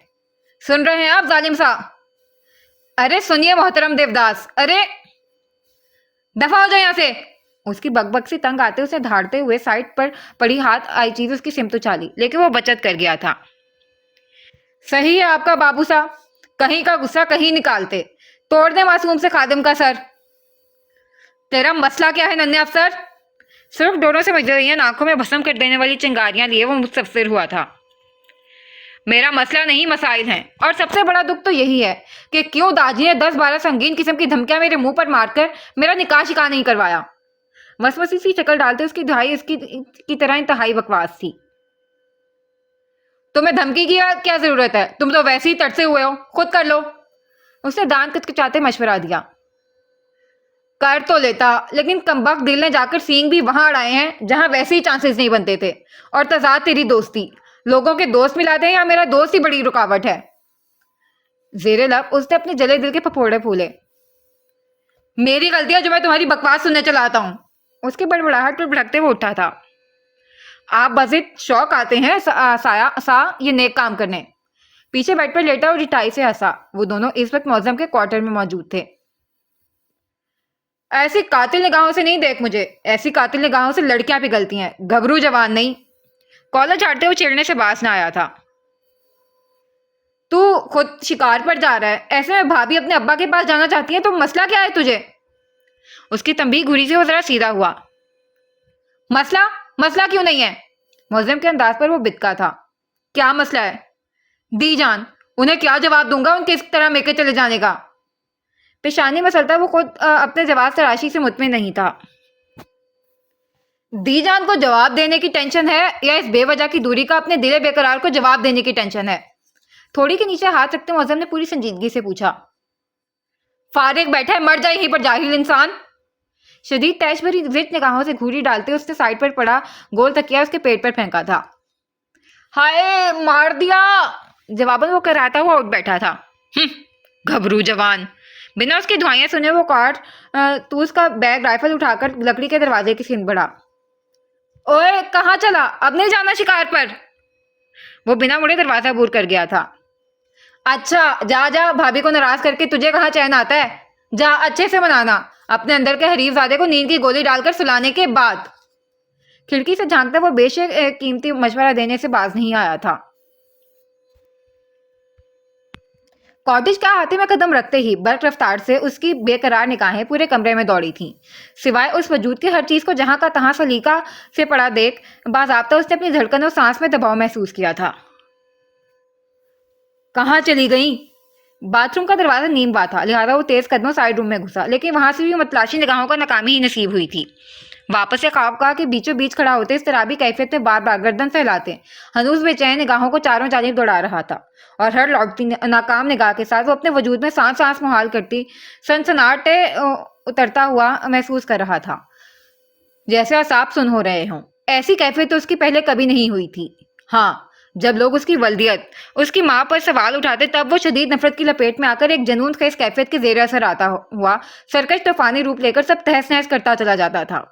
سن رہے ہیں آپ ظالم صاحب؟ ارے سنیے محترم دیوداس، ارے دفع ہو جائے یہاں سے! اس کی بک بک سے تنگ آتے اسے دھاڑتے ہوئے سائڈ پر پڑی ہاتھ آئی چیز اس کی سمت اچھالی، لیکن وہ بچت کر گیا تھا۔ صحیح ہے آپ کا بابو صاحب، کہیں کا غصہ کہیں نکالتے، توڑ دے معصوم سے خادم کا سر۔ تیرا مسئلہ کیا ہے ننھے افسر؟ صرف ڈوروں سے مجرین آنکھوں میں بھسم کر دینے والی چنگاریاں لیے وہ مستفسر ہوا تھا۔ میرا مسئلہ نہیں، مسائل ہیں، اور سب سے بڑا دکھ تو یہی ہے کہ کیوں داجی نے 10-12 سنگین قسم کی دھمکیاں میرے منہ پر مار کر میرا نکاح شکا نہیں کروایا۔ وسوسی سی شکل ڈالتے اس کی دہائی اس کی طرح انتہائی بکواس تھی۔ تمہیں دھمکی کی کیا ضرورت ہے؟ تم تو ویسے ہی ترسے ہوئے ہو، خود کر لو۔ اس نے دانت کچکچاتے مشورہ دیا۔ کر تو لیتا، لیکن کمبخت دل نے جا کر سینگ بھی وہاں اڑائے ہیں جہاں ویسے ہی چانسز نہیں بنتے تھے، اور تضاد تیری دوستی، لوگوں کے دوست ملاتے ہیں یا میرا دوست ہی بڑی رکاوٹ ہے؟ زیر لب اس نے اپنے جلے دل کے پھپھوڑے پھولے۔ میری غلطی ہے جو میں تمہاری بکواس سننے چلا آتا ہوں۔ اس کی بڑبڑاہٹ پر بھڑکتے وہ اٹھا تھا۔ آپ بزد شوق آتے ہیں سا یہ نیک کام کرنے، پیچھے بیڈ پر لیٹا اور رٹائی سے ہنسا۔ وہ دونوں اس وقت معظم کے کوارٹر میں موجود تھے۔ ایسی قاتل نگاہوں سے نہیں دیکھ مجھے، ایسی قاتل نگاہوں سے لڑکیاں پگھلتی ہیں، گھبرو جوان نہیں۔ کالر جھاڑتے ہوئے چڑھنے سے باز نہ آیا تھا۔ تو خود شکار پر جا رہا ہے، ایسے میں بھابھی اپنے ابا کے پاس جانا چاہتی ہے تو مسئلہ کیا ہے تجھے؟ اس کی تنبیہ گھوری سے وہ ذرا سیدھا ہوا۔ مسئلہ کیوں نہیں ہے؟ معظم کے انداز پر وہ بتکا تھا۔ کیا مسئلہ ہے؟ دی جان، انہیں کیا جواب دوں گا ان کے اس طرح میں کے چلے جانے کا؟ پیشانی مسلتا وہ خود اپنے جواب تراشی سے مطمئن نہیں تھا۔ دی جان کو جواب دینے کی ٹینشن ہے یا اس بے وجہ کی دوری کا اپنے دل بے قرار کو جواب دینے کی ٹینشن ہے؟ تھوڑی کے نیچے ہاتھ رکھتے معظم نے پوری سنجیدگی سے پوچھا۔ فارغ بیٹھا ہے، مر جائے یہیں پر جاہل انسان۔ شدید تیش بھری زٹ نگاہوں سے گھوری ڈالتے اس نے سائڈ پر پڑا گول تکیا اس کے پیٹ پر پھینکا تھا۔ ہائے مار دیا! جواباً وہ کراتا ہوا اٹھ بیٹھا تھا۔ گھبرو جوان! بنا اس کی دعائیں سنے وہ کاٹ تو اس کا بیگ رائفل اٹھا کر لکڑی کے دروازے کی سمت بڑھا۔ اوئے کہاں چلا؟ اب نہیں جانا شکار پر؟ وہ بنا مڑے دروازہ عبور کر گیا تھا۔ اچھا جا بھابھی کو ناراض کر کے تجھے کہاں چین آتا ہے؟ جا اچھے سے منانا اپنے اندر کے حریف زادے کو نیند کی گولی ڈال کر سلانے کے بعد۔ کھڑکی سے جھانکتا وہ بے شک قیمتی مشورہ دینے سے باز نہیں آیا تھا۔ کاٹیج کا احاطے میں قدم رکھتے ہی برق رفتار سے اس کی بے قرار نگاہیں پورے کمرے میں دوڑی تھیں، سوائے اس وجود کے ہر چیز کو جہاں کا تہاں سلیقہ سے پڑا دیکھ باضابطہ اس نے اپنی دھڑکن اور سانس میں دباؤ محسوس کیا تھا۔ کہاں چلی گئیں؟ باتھ روم کا دروازہ نیم با تھا، لہٰذا وہ تیز قدموں سائڈ روم میں گھسا، لیکن وہاں سے بھی متلاشی نگاہوں کو ناکامی ہی نصیب ہوئی تھی۔ واپس سے خوابگاہ کے بیچوں بیچ کھڑا ہوتے اضطرابی کیفیت میں بار بار گردن پھیلاتے ہنوز بے چین نگاہوں کو چاروں جانب دوڑا رہا تھا، اور ہر لوٹتی ناکام نگاہ کے ساتھ وہ اپنے وجود میں سانس سانس محال کرتی سنسناٹے اترتا ہوا محسوس کر رہا تھا، جیسے اعصاب سن ہو رہے ہوں۔ ایسی کیفیت تو اس کی پہلے کبھی نہیں ہوئی تھی۔ ہاں، جب لوگ اس کی والدیت، اس کی ماں پر سوال اٹھاتے تب وہ شدید نفرت کی لپیٹ میں آ کر ایک جنون خیز کیفیت کے زیر اثر آتا ہوا سرکش طوفانی روپ لے کر سب تہس نہس کرتا چلا جاتا تھا،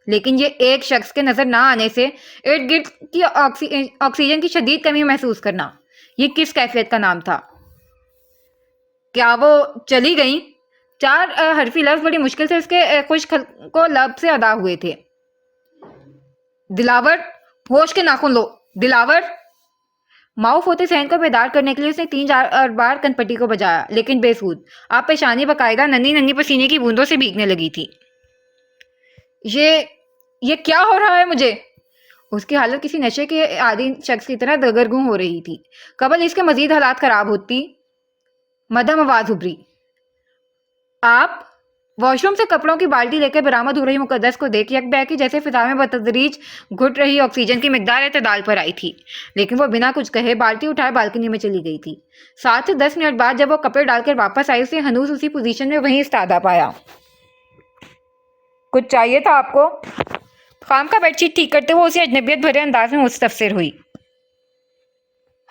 لیکن یہ ایک شخص کے نظر نہ آنے سے ارد گرد کی آکسیجن کی شدید کمی محسوس کرنا، یہ کس کیفیت کا نام تھا؟ کیا وہ چلی گئیں؟ چار حرفی لفظ بڑی مشکل سے اس کے خشک کو لب سے ادا ہوئے تھے۔ دلاور، ہوش کے ناخن لو، دلاور! معاف ہوتے ذہن کو بیدار کرنے کے لیے اس نے 3-4 بار کنپٹی کو بجایا، لیکن بے سود۔ آپ پیشانی باقاعدہ ننھی ننھی پسینے کی بوندوں سے بھیگنے لگی تھی۔ یہ کیا ہو رہا ہے مجھے؟ اس کی حالت کسی نشے کے عادی شخص کی طرح دگرگوں ہو رہی تھی۔ قبل اس کے مزید حالات خراب ہوتی مدھم آواز ابھری۔ آپ؟ واش روم سے کپڑوں کی بالٹی لے کر برآمد ہو رہی مقدس کو دیکھ یک بیکی جیسے فضا میں بتدریج گھٹ رہی آکسیجن کی مقدار اعتدال پر آئی تھی، لیکن وہ بنا کچھ کہے بالٹی اٹھائے بالکنی میں چلی گئی تھی۔ 7 سے 10 منٹ بعد جب وہ کپڑے ڈال کر واپس آئی، اسے ہنوز اسی پوزیشن میں وہیں استادہ پایا۔ کچھ چاہیے تھا آپ کو؟ خام کا بیڈ شیٹ ٹھیک کرتے ہوئے اسے اجنبیت بھرے انداز میں مستفسر ہوئی۔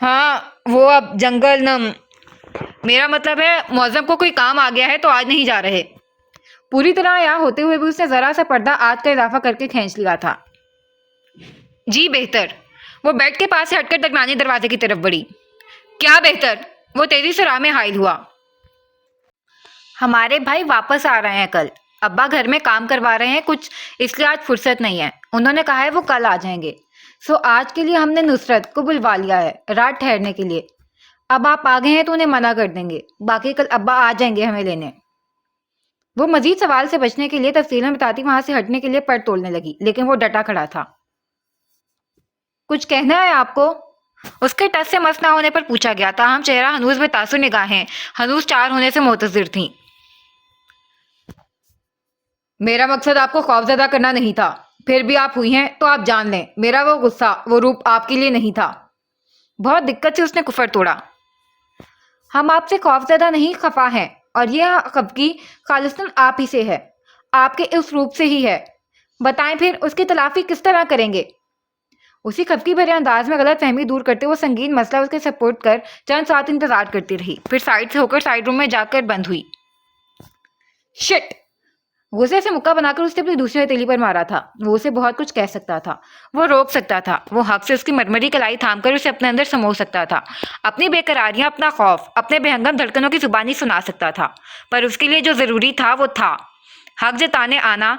ہاں، وہ اب جنگل نم۔ میرا مطلب ہے معظم کو کوئی کام آ گیا ہے تو آج نہیں جا رہے۔ پوری طرح عیاں ہوتے ہوئے بھی اس نے ذرا سا پردہ آج کا اضافہ کر کے کھینچ لیا تھا۔ جی بہتر۔ وہ بیڈ کے پاس سے ہٹ کر درمیانی دروازے کی طرف بڑھی۔ کیا بہتر؟ وہ تیزی سے راہ میں حائل ہوا۔ ہمارے بھائی واپس آ رہے ہیں کل، ابا گھر میں کام کروا رہے ہیں کچھ، اس لیے آج فرصت نہیں ہے، انہوں نے کہا ہے وہ کل آ جائیں گے، سو آج کے لیے ہم نے نصرت کو بلوا لیا ہے رات ٹھہرنے کے لیے۔ اب آپ آ گئے ہیں تو انہیں منع کر دیں گے، باقی کل ابا آ جائیں گے ہمیں لینے۔ وہ مزید سوال سے بچنے کے لیے تفصیلاً بتاتی وہاں سے ہٹنے کے لیے پر تولنے لگی، لیکن وہ ڈٹا کھڑا تھا۔ کچھ کہنا ہے آپ کو؟ اس کے ٹس سے مس نہ ہونے پر پوچھا گیا، تاہم چہرہ ہنوز میں تاثر نگاہیں ہنوز چار ہونے سے معتذر تھیں۔ میرا مقصد آپ کو خوفزدہ کرنا نہیں تھا، پھر بھی آپ ہوئی ہیں تو آپ جان لیں میرا وہ غصہ، وہ روپ آپ کے لیے نہیں تھا۔ بہت دقت سے اس نے کفر توڑا۔ ہم آپ سے خوفزدہ نہیں، خفا ہیں، اور یہ خفگی خالصتاً آپ ہی سے ہے، آپ کے اس روپ سے ہی ہے۔ بتائیں پھر اس کی تلافی کس طرح کریں گے؟ اسی خفگی بھرے انداز میں غلط فہمی دور کرتے وہ سنگین مسئلہ اس کے سپورٹ کر چند ساتھ انتظار کرتی رہی، پھر سائڈ سے ہو کر سائڈ روم میں جا کر بند ہوئی۔ شٹ! غصے سے مکہ بنا کر اس نے اپنی دوسری ہتھیلی پر مارا تھا۔ وہ اسے بہت کچھ کہہ سکتا تھا، وہ روک سکتا تھا، وہ حق سے اس کی مرمری کلائی تھام کر اسے اپنے اندر سمو سکتا تھا، اپنی بے قراریاں، اپنا خوف، اپنے بے ہنگم دھڑکنوں کی زبانی سنا سکتا تھا۔ پر اس کے لیے جو ضروری تھا وہ تھا حق جتانے آنا،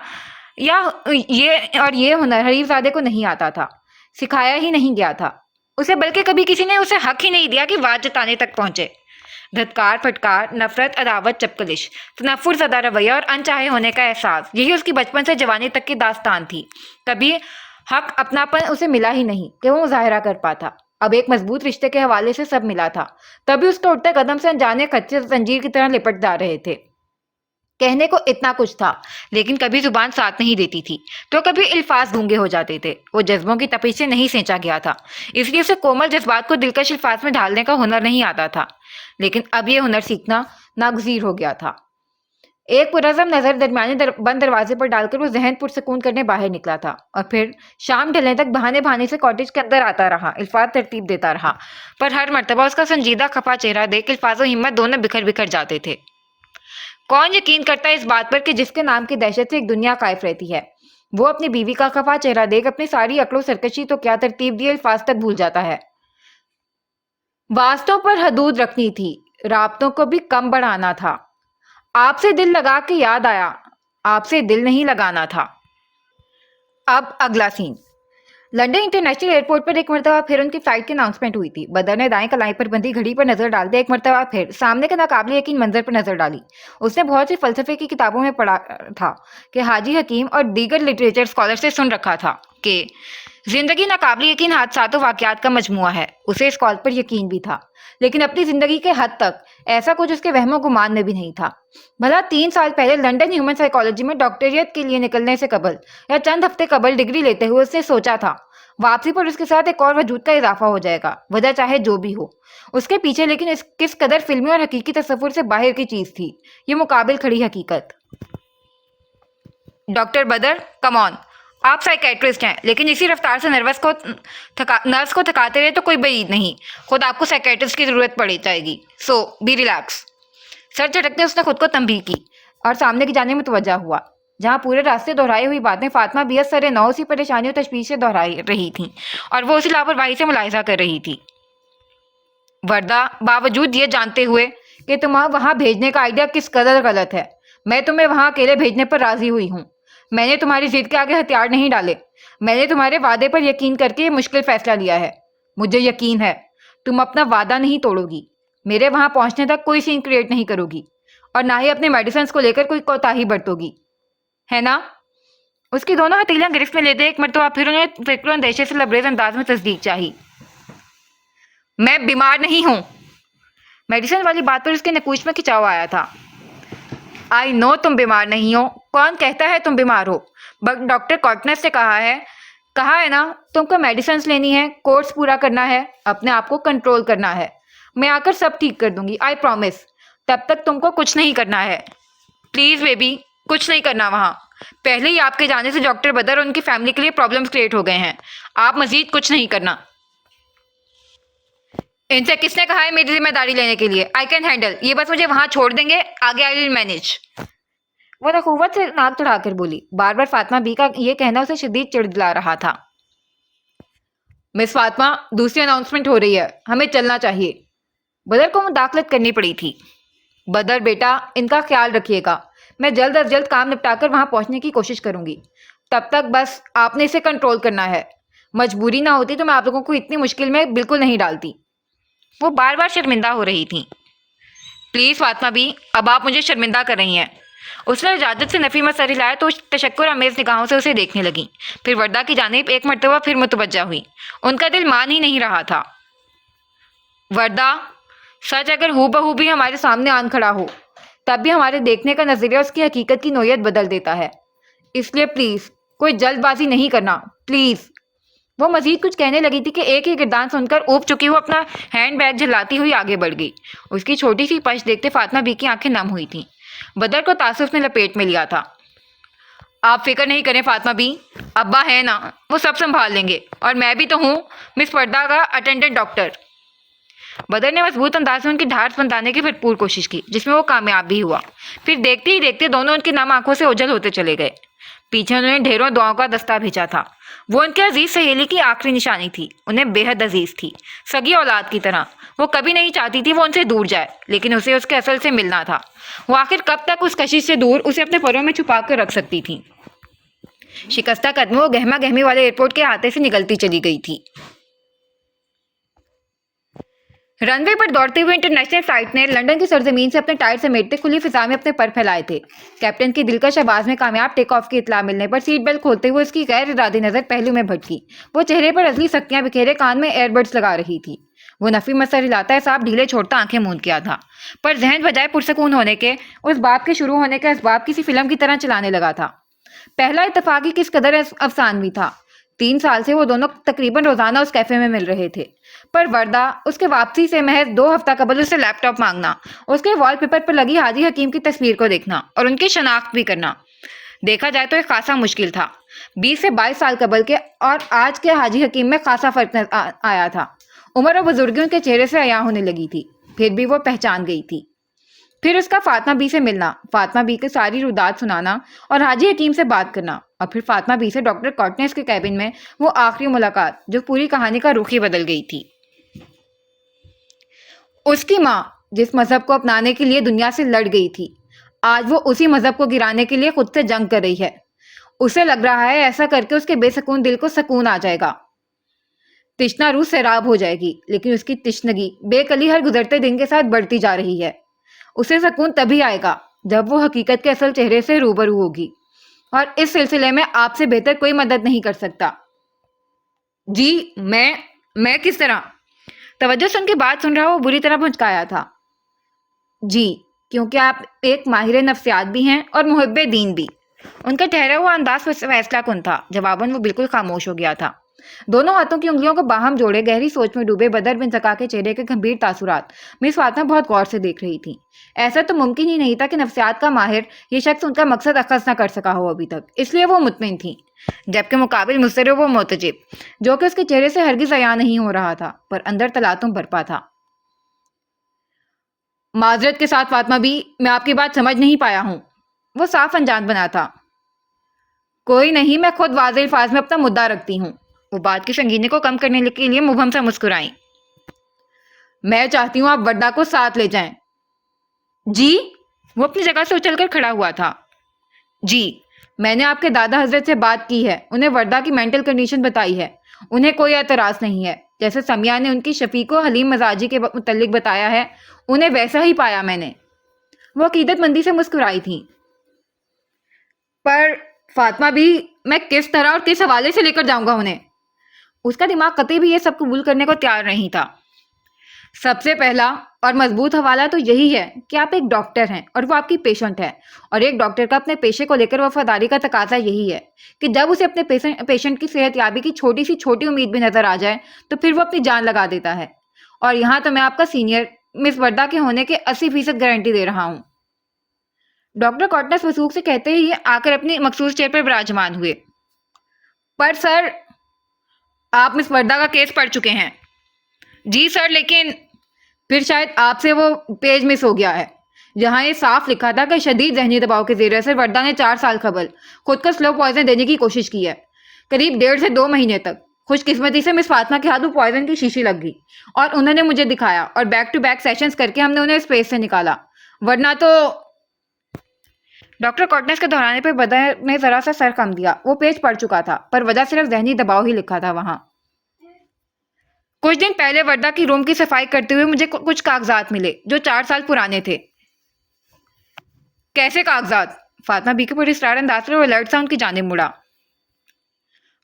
یہ ہنر حریف زادے کو نہیں آتا تھا، سکھایا ہی نہیں گیا تھا اسے، بلکہ کبھی کسی نے اسے حق ہی نہیں دیا کہ بات جتانے تک پہنچے۔ دھتکار، پھٹکار، نفرت، عداوت، چپکلش، تنفر زدہ رویہ اور انچاہے ہونے کا احساس، یہی اس کی بچپن سے جوانی تک کی داستان تھی۔ کبھی حق اپناپن اسے ملا ہی نہیں کہ وہ مظاہرہ کر پاتا۔ اب ایک مضبوط رشتے کے حوالے سے سب ملا تھا، تبھی اس کے اٹھتے قدم سے انجانے خدشے زنجیر کی طرح لپٹ جا رہے تھے۔ کہنے کو اتنا کچھ تھا، لیکن کبھی زبان ساتھ نہیں دیتی تھی تو کبھی الفاظ گونگے ہو جاتے تھے۔ وہ جذبوں کی تپش سے نہیں سینچا گیا تھا، اس لیے اسے کومل جذبات کو دلکش الفاظ میں ڈھالنے کا ہنر نہیں آتا تھا، لیکن اب یہ ہنر سیکھنا ناگزیر ہو گیا تھا۔ ایک پرعزم نظر درمیانے بند دروازے پر ڈال کر وہ ذہن پرسکون کرنے باہر نکلا تھا، اور پھر شام ڈھلنے تک بہانے بہانے سے کاٹیج کے اندر آتا رہا، الفاظ ترتیب دیتا رہا، پر ہر مرتبہ اس کا سنجیدہ خفا چہرہ دیکھ الفاظ و ہمت دونوں بکھر بکھر جاتے تھے۔ کون یقین کرتا ہے اس بات پر کہ جس کے نام کی دہشت سے ایک دنیا قائف رہتی ہے، وہ اپنی بیوی کا خفا چہرہ دیکھ اپنی ساری عقل و سرکشی تو کیا ترتیب دیے الفاظ تک بھول جاتا ہے۔ واسطوں پر حدود رکھنی تھی، رابطوں کو بھی کم بڑھانا تھا۔ آپ سے دل لگا کے یاد آیا، آپ سے دل نہیں لگانا تھا۔ اب اگلا سین۔ لنڈن انٹرنیشنل ایئرپورٹ پر ایک مرتبہ پھر ان کی فلائٹ کی اناؤنسمنٹ ہوئی تھی۔ بدر نے دائیں کلائی پر بندھی گھڑی پر نظر ڈالتے ایک مرتبہ پھر سامنے کے ناقابل یقین منظر پر نظر ڈالی۔ اس نے بہت سی فلسفے کی کتابوں میں پڑھا تھا کہ حاجی حکیم اور دیگر لٹریچر اسکالر سے سن رکھا تھا کہ زندگی ناقابل یقین حادثات و واقعات کا مجموعہ ہے۔ اسے اس قول پر یقین بھی تھا، لیکن اپنی زندگی کے حد تک ایسا کچھ اس کے وہم و گمان میں بھی نہیں تھا۔ بھلا 3 سال پہلے لنڈن ہیومن سائیکالوجی میں ڈاکٹریٹ کے لیے نکلنے سے قبل یا چند ہفتے قبل ڈگری لیتے ہوئے اس نے سوچا تھا واپسی پر اس کے ساتھ ایک اور وجود کا اضافہ ہو جائے گا، وجہ چاہے جو بھی ہو اس کے پیچھے، لیکن اس کس قدر فلمی اور حقیقی تصور سے باہر کی چیز تھی یہ مقابل کھڑی حقیقت۔ ڈاکٹر بدر، کم آن، آپ سائیکیٹرسٹ ہیں، لیکن اسی رفتار سے نروس کو تھکاتے رہے تو کوئی بعید نہیں، خود آپ کو سائیکیٹرسٹ کی ضرورت پڑ جائے گی، سو بی ریلیکس۔ سر جھٹکتے اس نے خود کو تنبیہ کی اور سامنے کی جانب متوجہ ہوا، جہاں پورے راستے دہرائی ہوئی باتیں فاطمہ بیعت سر نو اسی پریشانی و تشویش سے دہرائی رہی تھیں اور وہ اسی لاپرواہی سے ملاحظہ کر رہی تھی۔ وردہ، باوجود یہ جانتے ہوئے کہ تمہیں وہاں بھیجنے کا آئیڈیا کس قدر غلط ہے، میں تمہیں وہاں اکیلے بھیجنے پر راضی ہوئی ہوں۔ میں نے تمہاری ضد کے آگے ہتھیار نہیں ڈالے، میں نے تمہارے وعدے پر یقین کر کے یہ مشکل فیصلہ لیا ہے۔ مجھے یقین ہے تم اپنا وعدہ نہیں توڑو گی، میرے وہاں پہنچنے تک کوئی سین کریٹ نہیں کرو گی، اور نہ ہی اپنے میڈیسنز کو لے کر کوئی کوتاہی برتو گی، ہے نا؟ اس کی دونوں ہتھیلیاں گرفت میں لیتے ایک مرتبہ پھر انہیں فکر و اندیشے سے لبریز انداز میں تصدیق چاہی۔ میں بیمار نہیں ہوں۔ میڈیسن والی بات پر اس کے نکوچ میں کھچاؤ آیا تھا۔ آئی نو تم بیمار نہیں ہو، کون کہتا ہے تم بیمار ہو؟ ڈاکٹر کارٹنس نے کہا ہے نا، تم کو میڈیسنز لینی ہے، کورس پورا کرنا ہے، اپنے آپ کو کنٹرول کرنا ہے، میں آ کر سب ٹھیک کر دوں گی، آئی پرومس۔ تب تک تم کو کچھ نہیں کرنا ہے، پلیز بیبی، کچھ نہیں کرنا وہاں۔ پہلے ہی آپ کے جانے سے ڈاکٹر بدر اور ان کی فیملی کے لیے پرابلمز کریٹ ہو گئے ہیں، آپ مزید کچھ نہیں کرنا۔ ان سے کس نے کہا ہے میری ذمہ داری لینے کے لیے؟ آئی کین ہینڈل، یہ بس مجھے وہاں چھوڑ دیں گے، آگے آئی ول مینیج۔ وہ نخوت سے ناک چڑھا کر بولی، بار بار فاطمہ بی کا یہ کہنا اسے شدید چڑ دلا رہا تھا۔ مس فاطمہ، دوسری اناؤنسمنٹ ہو رہی ہے، ہمیں چلنا چاہیے۔ بدر کو مداخلت کرنی پڑی تھی۔ بدر بیٹا، ان کا خیال رکھیے گا، میں جلد از جلد کام نپٹا کر وہاں پہنچنے کی کوشش کروں گی، تب تک بس آپ نے اسے کنٹرول کرنا ہے، مجبوری نہ ہوتی تو میں آپ لوگوں کو اتنی مشکل میں بالکل نہیں ڈالتی۔ وہ بار بار شرمندہ ہو رہی تھیں۔ پلیز فاطمہ بی، اب آپ مجھے شرمندہ کر رہی ہیں۔ اس نے اجازت سے نفی میں سر ہلایا تو تشکر آمیز نگاہوں سے اسے دیکھنے لگیں، پھر وردہ کی جانب ایک مرتبہ پھر متوجہ ہوئی۔ ان کا دل مان ہی نہیں رہا تھا۔ وردہ، سچ اگر ہو بہو بھی ہمارے سامنے آن کھڑا ہو تب بھی ہمارے دیکھنے کا نظریہ اس کی حقیقت کی نوعیت بدل دیتا ہے، اس لیے پلیز کوئی جلد بازی نہیں کرنا، پلیز۔ وہ مزید کچھ کہنے لگی تھی کہ ایک ہی گردان سن کر اوپ چکی وہ اپنا ہینڈ بیگ جھلاتی ہوئی آگے بڑھ گئی۔ اس کی چھوٹی سی پش دیکھتے فاطمہ بی کی آنکھیں نم ہوئی تھیں۔ بدر کو تعصب نے لپیٹ میں لیا تھا۔ آپ فکر نہیں کریں فاطمہ بی، ابا ہے نا، وہ سب سنبھال لیں گے، اور میں بھی تو ہوں مس وردہ کا اٹینڈنٹ ڈاکٹر۔ بدر نے مضبوط انداز میں ان کی ڈھارس بندانے کی بھرپور کوشش کی، جس میں وہ کامیاب بھی ہوا۔ پھر دیکھتے ہی دیکھتے دونوں ان کی نم آنکھوں سے اوجھل ہوتے چلے گئے۔ پیچھے انہوں نے ڈھیروں دعاؤں کا دستہ بھیجا تھا۔ وہ ان کے عزیز سہیلی کی آخری نشانی تھی، انہیں بے حد عزیز تھی، سگی اولاد کی طرح۔ وہ کبھی نہیں چاہتی تھی وہ ان سے دور جائے، لیکن اسے اس کے اصل سے ملنا تھا۔ وہ آخر کب تک اس کشش سے دور اسے اپنے پروں میں چھپا کر رکھ سکتی تھی؟ شکستہ قدموں وہ گہما گہمی والے ایئرپورٹ کے احاطے سے نکلتی چلی گئی تھی۔ رن وے پر دوڑتے ہوئے انٹرنیشنل فلائٹ نے لنڈن کی سرزمین سے اپنے ٹائر سمیٹتے کھلی فضا میں اپنے پر پھیلائے تھے۔ کیپٹن کی دلکش آواز میں کامیاب ٹیک آف کی اطلاع ملنے پر سیٹ بیلٹ کھولتے ہوئے اس کی غیر ارادی نظر پہلو میں بھٹکی۔ وہ چہرے پر ازلی سکیاں بکھیرے کان میں ایئر بڈز لگا رہی تھی۔ وہ نفی مسر ہلاتا حساب ڈھیلے چھوڑتا آنکھیں موند کیا تھا، پر ذہن بجائے پرسکون ہونے کے اس بات کے شروع ہونے کے اسباب کسی فلم کی طرح چلانے لگا تھا۔ پہلا اتفاق ہی کس قدر افسانوی تھا۔ 3 سال سے وہ دونوں تقریباً روزانہ اس کیفے میں مل رہے تھے، پر وردہ اس کے واپسی سے محض 2 ہفتہ قبل اسے لیپ ٹاپ مانگنا، اس کے وال پیپر پر لگی حاجی حکیم کی تصویر کو دیکھنا اور ان کی شناخت بھی کرنا، دیکھا جائے تو ایک خاصا مشکل تھا۔ 20 سے 22 سال قبل کے اور آج کے حاجی حکیم میں خاصا فرق آیا تھا۔ عمر اور بزرگی ان کے چہرے سے عیاں ہونے لگی تھی، پھر بھی وہ پہچان گئی تھی۔ پھر اس کا فاطمہ بی سے ملنا، فاطمہ بی کی ساری رودات سنانا اور حاجی حکیم سے بات کرنا، اور پھر فاطمہ بی سے ڈاکٹر کارٹنس کے کیبن میں وہ آخری ملاقات جو پوری کہانی کا رخ ہی بدل گئی تھی۔ اس کی ماں جس مذہب کو اپنانے کے لیے دنیا سے لڑ گئی تھی، آج وہ اسی مذہب کو گرانے کے لیے خود سے جنگ کر رہی ہے۔ اسے لگ رہا ہے ایسا کر کے اس کے بے سکون دل کو سکون آ جائے گا، تشنا روح سیراب ہو جائے گی، لیکن اس کی تشنگی بے کلی ہر گزرتے دن کے ساتھ بڑھتی جا رہی ہے۔ اسے سکون تبھی آئے گا جب وہ حقیقت کے اصل چہرے سے روبرو ہوگی، اور اس سلسلے میں آپ سے بہتر کوئی مدد نہیں کر سکتا۔ جی میں کس طرح؟ توجہ سے ان کی بات سن رہا وہ بری طرح بھنچکایا تھا۔ جی کیونکہ آپ ایک ماہر نفسیات بھی ہیں اور محب دین بھی۔ ان کا ٹھہرا ہوا انداز فیصلہ کن تھا، جواباً وہ بالکل خاموش ہو گیا تھا۔ دونوں ہاتھوں کی انگلیوں کو باہم جوڑے گہری سوچ میں ڈوبے بدر بن زکا کے چہرے کے گمبھیر تاثرات مس فاطمہ بہت غور سے دیکھ رہی تھی۔ ایسا تو ممکن ہی نہیں تھا کہ نفسیات کا ماہر یہ شخص ان کا مقصد اخذ نہ کر سکا ہو ابھی تک، اس لیے وہ مطمئن تھی، جبکہ مقابل مضطرب و معتجب، جو کہ اس کے چہرے سے ہرگز عیاں نہیں ہو رہا تھا، پر اندر تلاطم برپا تھا۔ معذرت کے ساتھ فاطمہ بی، میں آپ کی بات سمجھ نہیں پایا ہوں۔ وہ صاف انجان بنا تھا۔ کوئی نہیں، میں خود واضح الفاظ میں اپنا مدعا رکھتی ہوں۔ وہ بات کی سنگینی کو کم کرنے کے لیے مبہم سے مسکرائیں۔ میں چاہتی ہوں آپ وردہ کو ساتھ لے جائیں۔ جی؟ وہ اپنی جگہ سے اچھل کر کھڑا ہوا تھا۔ جی، میں نے آپ کے دادا حضرت سے بات کی ہے، انہیں وردہ کی مینٹل کنڈیشن بتائی ہے، انہیں کوئی اعتراض نہیں ہے، جیسے سمیہ نے ان کی شفیق و حلیم مزاجی کے متعلق بتایا ہے، انہیں ویسا ہی پایا میں نے۔ وہ عقیدت مندی سے مسکرائی تھی۔ پر فاطمہ بھی، میں کس طرح اور کس حوالے سے لے کر جاؤں گا انہیں؟ اس کا دماغ قطعی بھی یہ سب قبول کرنے کو تیار نہیں تھا۔ سب سے پہلا اور مضبوط حوالہ تو یہی ہے کہ آپ ایک ڈاکٹر ہیں اور وہ آپ کی پیشنٹ ہے، اور ایک ڈاکٹر کا اپنے پیشے کو لے کر وفاداری کا تقاضا یہی ہے کہ جب اسے اپنے پیشنٹ کی صحت یابی کی چھوٹی سی چھوٹی امید بھی نظر آ جائے تو پھر وہ اپنی جان لگا دیتا ہے، اور یہاں تو میں آپ کا سینئر مس وردہ کے ہونے کے 80% گارنٹی دے رہا ہوں۔ ڈاکٹر کارٹنس وثوق سے کہتے ہی آ کر اپنی مخصوص چیئر پر براجمان ہوئے۔ پر سر، آپ مس وردہ کا کیس پڑھ چکے ہیں۔ جی سر، لیکن پھر شاید آپ سے وہ پیج مس ہو گیا ہے جہاں یہ صاف لکھا تھا کہ شدید ذہنی دباؤ کے زیر اثر وردہ نے 4 سال قبل خود کو سلو پوائزن دینے کی کوشش کی ہے، قریب 1.5 سے 2 مہینے تک۔ خوش قسمتی سے مس فاطمہ کے ہاتھوں پوائزن کی شیشی لگ گئی اور انہوں نے مجھے دکھایا، اور بیک ٹو بیک سیشنز کر کے ہم نے انہیں اسپیس سے نکالا، ورنہ تو… ڈاکٹر کارٹنس کے دہرانے پر بدر نے ذرا سا سر خم دیا۔ وہ پیج پڑھ چکا تھا، پر وجہ صرف ذہنی دباؤ ہی لکھا تھا وہاں۔ کچھ دن پہلے وردہ کی روم کی صفائی کرتے ہوئے مجھے کچھ کاغذات ملے جو 4 سال پرانے تھے۔ کیسے کاغذات؟ فاطمہ بی کے پورے اسٹار انداز پر وہ الرٹ سا ان کی جانب مڑا۔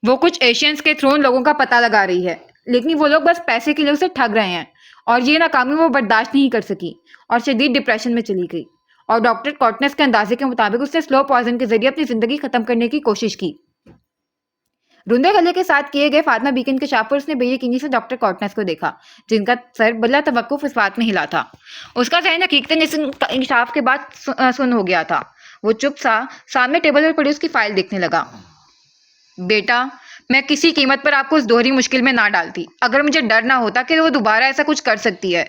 وہ کچھ ایشینز کے تھرون لوگوں کا پتہ لگا رہی ہے، لیکن وہ لوگ بس پیسے کے لیے اسے ٹھگ رہے ہیں، اور یہ ناکامی وہ برداشت نہیں کر سکی اور شدید ڈپریشن میں چلی گئی، اور ڈاکٹر کارٹنس کے اندازے کے مطابق اس نے سلو پوائزن کے ذریعے اپنی زندگی ختم کرنے کی کوشش کی۔ رندے گلے کے ساتھ کیے گئے فاطمہ بی کے انکشاف پر اس نے بے یقینی سے ڈاکٹر کارٹنس کو دیکھا، جن کا سر بلا توقف اس بات میں ہلا تھا۔ اس کا ذہن حقیقتاً اس انکشاف کے بعد سن ہو گیا تھا۔ وہ چپ سا سامنے ٹیبل پر پڑی اس کی فائل دیکھنے لگا۔ بیٹا، میں کسی قیمت پر آپ کو اس دوہری مشکل میں نہ ڈالتی اگر مجھے ڈر نہ ہوتا کہ وہ دوبارہ ایسا کچھ کر سکتی ہے۔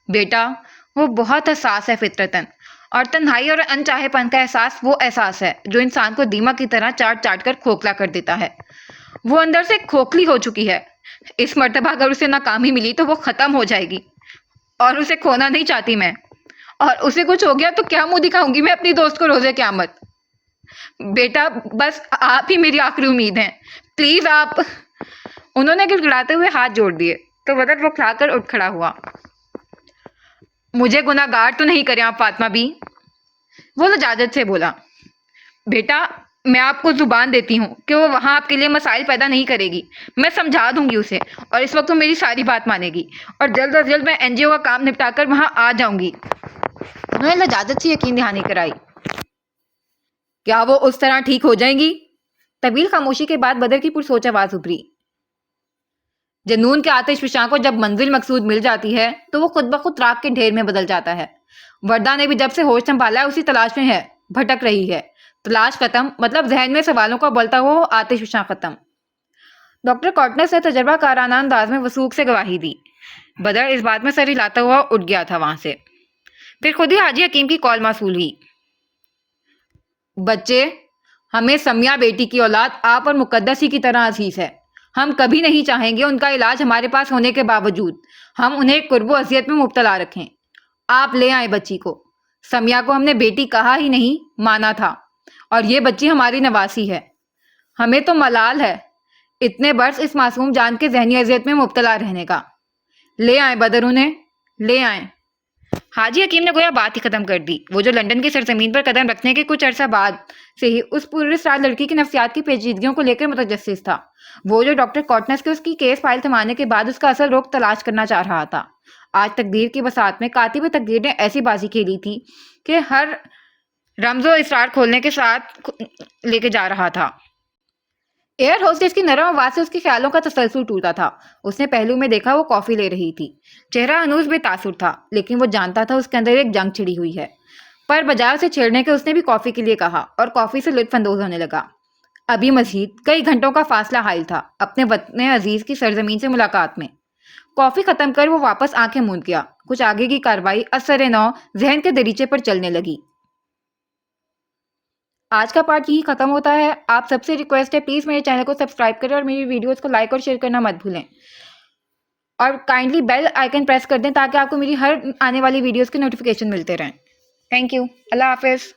بیٹا، وہ بہت حساس ہے فطرتاً، اور تنہائی اور انچاہے پن کا احساس وہ احساس ہے جو انسان کو دیمک کی طرح چاٹ چاٹ کر کھوکھلا کر دیتا ہے۔ وہ اندر سے کھوکھلی ہو چکی ہے۔ اس مرتبہ اگر اسے ناکامی ملی تو وہ ختم ہو جائے گی، اور اسے کھونا نہیں چاہتی میں۔ اور اسے کچھ ہو گیا تو کیا منہ دکھاؤں گی میں اپنی دوست کو روزے قیامت؟ بیٹا، بس آپ ہی میری آخری امید ہیں، پلیز آپ۔ انہوں نے گڑگڑاتے ہوئے ہاتھ جوڑ دیے تو بدن وہ کھلا کر اٹھ کھڑا ہوا۔ مجھے گناہ گار تو نہیں کریں آپ فاطمہ بی، وہ لجاجت سے بولا۔ بیٹا، میں آپ کو زبان دیتی ہوں کہ وہ وہاں آپ کے لیے مسائل پیدا نہیں کرے گی۔ میں سمجھا دوں گی اسے، اور اس وقت وہ میری ساری بات مانے گی، اور جلد از جلد میں این جی او کا کام نپٹا کر وہاں آ جاؤں گی۔ انہوں نے لجاجت سے یقین دہانی کرائی۔ کیا وہ اس طرح ٹھیک ہو جائیں گی؟ طویل خاموشی کے بعد بدر کی پرسوچ آواز ابھری۔ جنون کے آتش فشاں کو جب منزل مقصود مل جاتی ہے تو وہ خود بخود راکھ کے ڈھیر میں بدل جاتا ہے۔ وردہ نے بھی جب سے ہوش سنبھالا ہے اسی تلاش میں ہے، بھٹک رہی ہے۔ تلاش ختم مطلب ذہن میں سوالوں کا ابلتا ہوا وہ آتش فشاں ختم۔ ڈاکٹر کارٹنس نے تجربہ کارانہ انداز میں وثوق سے گواہی دی۔ بدر اس بات میں سر ہلاتا ہوا اٹھ گیا تھا وہاں سے۔ پھر خود ہی حاجی حکیم کی کال موصول ہوئی۔ بچے، ہمیں سمیہ بیٹی کی اولاد آپ اور مقدس ہی کی طرح عزیز ہے۔ ہم کبھی نہیں چاہیں گے ان کا علاج ہمارے پاس ہونے کے باوجود ہم انہیں قرب و اذیت میں مبتلا رکھیں۔ آپ لے آئیں بچی کو۔ سمیہ کو ہم نے بیٹی کہا ہی نہیں، مانا تھا، اور یہ بچی ہماری نواسی ہے۔ ہمیں تو ملال ہے اتنے برس اس معصوم جان کے ذہنی اذیت میں مبتلا رہنے کا۔ لے آئیں بدر، انہیں لے آئیں۔ حاجی حکیم نے گویا بات ہی ختم کر دی۔ وہ جو لندن کی سرزمین پر قدم رکھنے کے کچھ عرصہ بعد سے ہی اس پراسرار لڑکی کی نفسیات کی پیچیدگیوں کو لے کر متجسس تھا، وہ جو ڈاکٹر کارٹنس کے اس کی کیس فائل تھمانے کے بعد اس کا اصل رخ تلاش کرنا چاہ رہا تھا، آج تقدیر کی بساط میں کاتب تقدیر نے ایسی بازی کھیلی تھی کہ ہر رمز و اسرار کھولنے کے ساتھ لے کے جا رہا تھا۔ ایئر ہوسٹس کی نرم آواز سے اس کے خیالوں کا تسلسل ٹوٹا تھا۔ اس نے پہلو میں دیکھا وہ کافی لے رہی تھی۔ چہرہ ہنوز بے تاثر تھا، لیکن وہ جانتا تھا اس کے اندر ایک جنگ چھڑی ہوئی ہے۔ پر بجائے اسے چھیڑنے کے اس نے بھی کافی کے لیے کہا اور کافی سے لطف اندوز ہونے لگا۔ ابھی مزید کئی گھنٹوں کا فاصلہ حائل تھا اپنے وطن عزیز کی سرزمین سے ملاقات میں۔ کافی ختم کر وہ واپس آنکھیں موند گیا۔ کچھ آگے کی کارروائی اثر نو ذہن کے دریچے پر چلنے لگی۔ آج کا پارٹ یہی ختم ہوتا ہے۔ آپ سب سے ریکویسٹ ہے پلیز میرے چینل کو سبسکرائب کریں اور میری ویڈیوز کو لائک اور شیئر کرنا مت بھولیں، اور کائنڈلی بیل آئیکن پریس کر دیں تاکہ آپ کو میری ہر آنے والی ویڈیوز کی نوٹیفیکیشن ملتے رہیں۔ تھینک یو، اللہ حافظ۔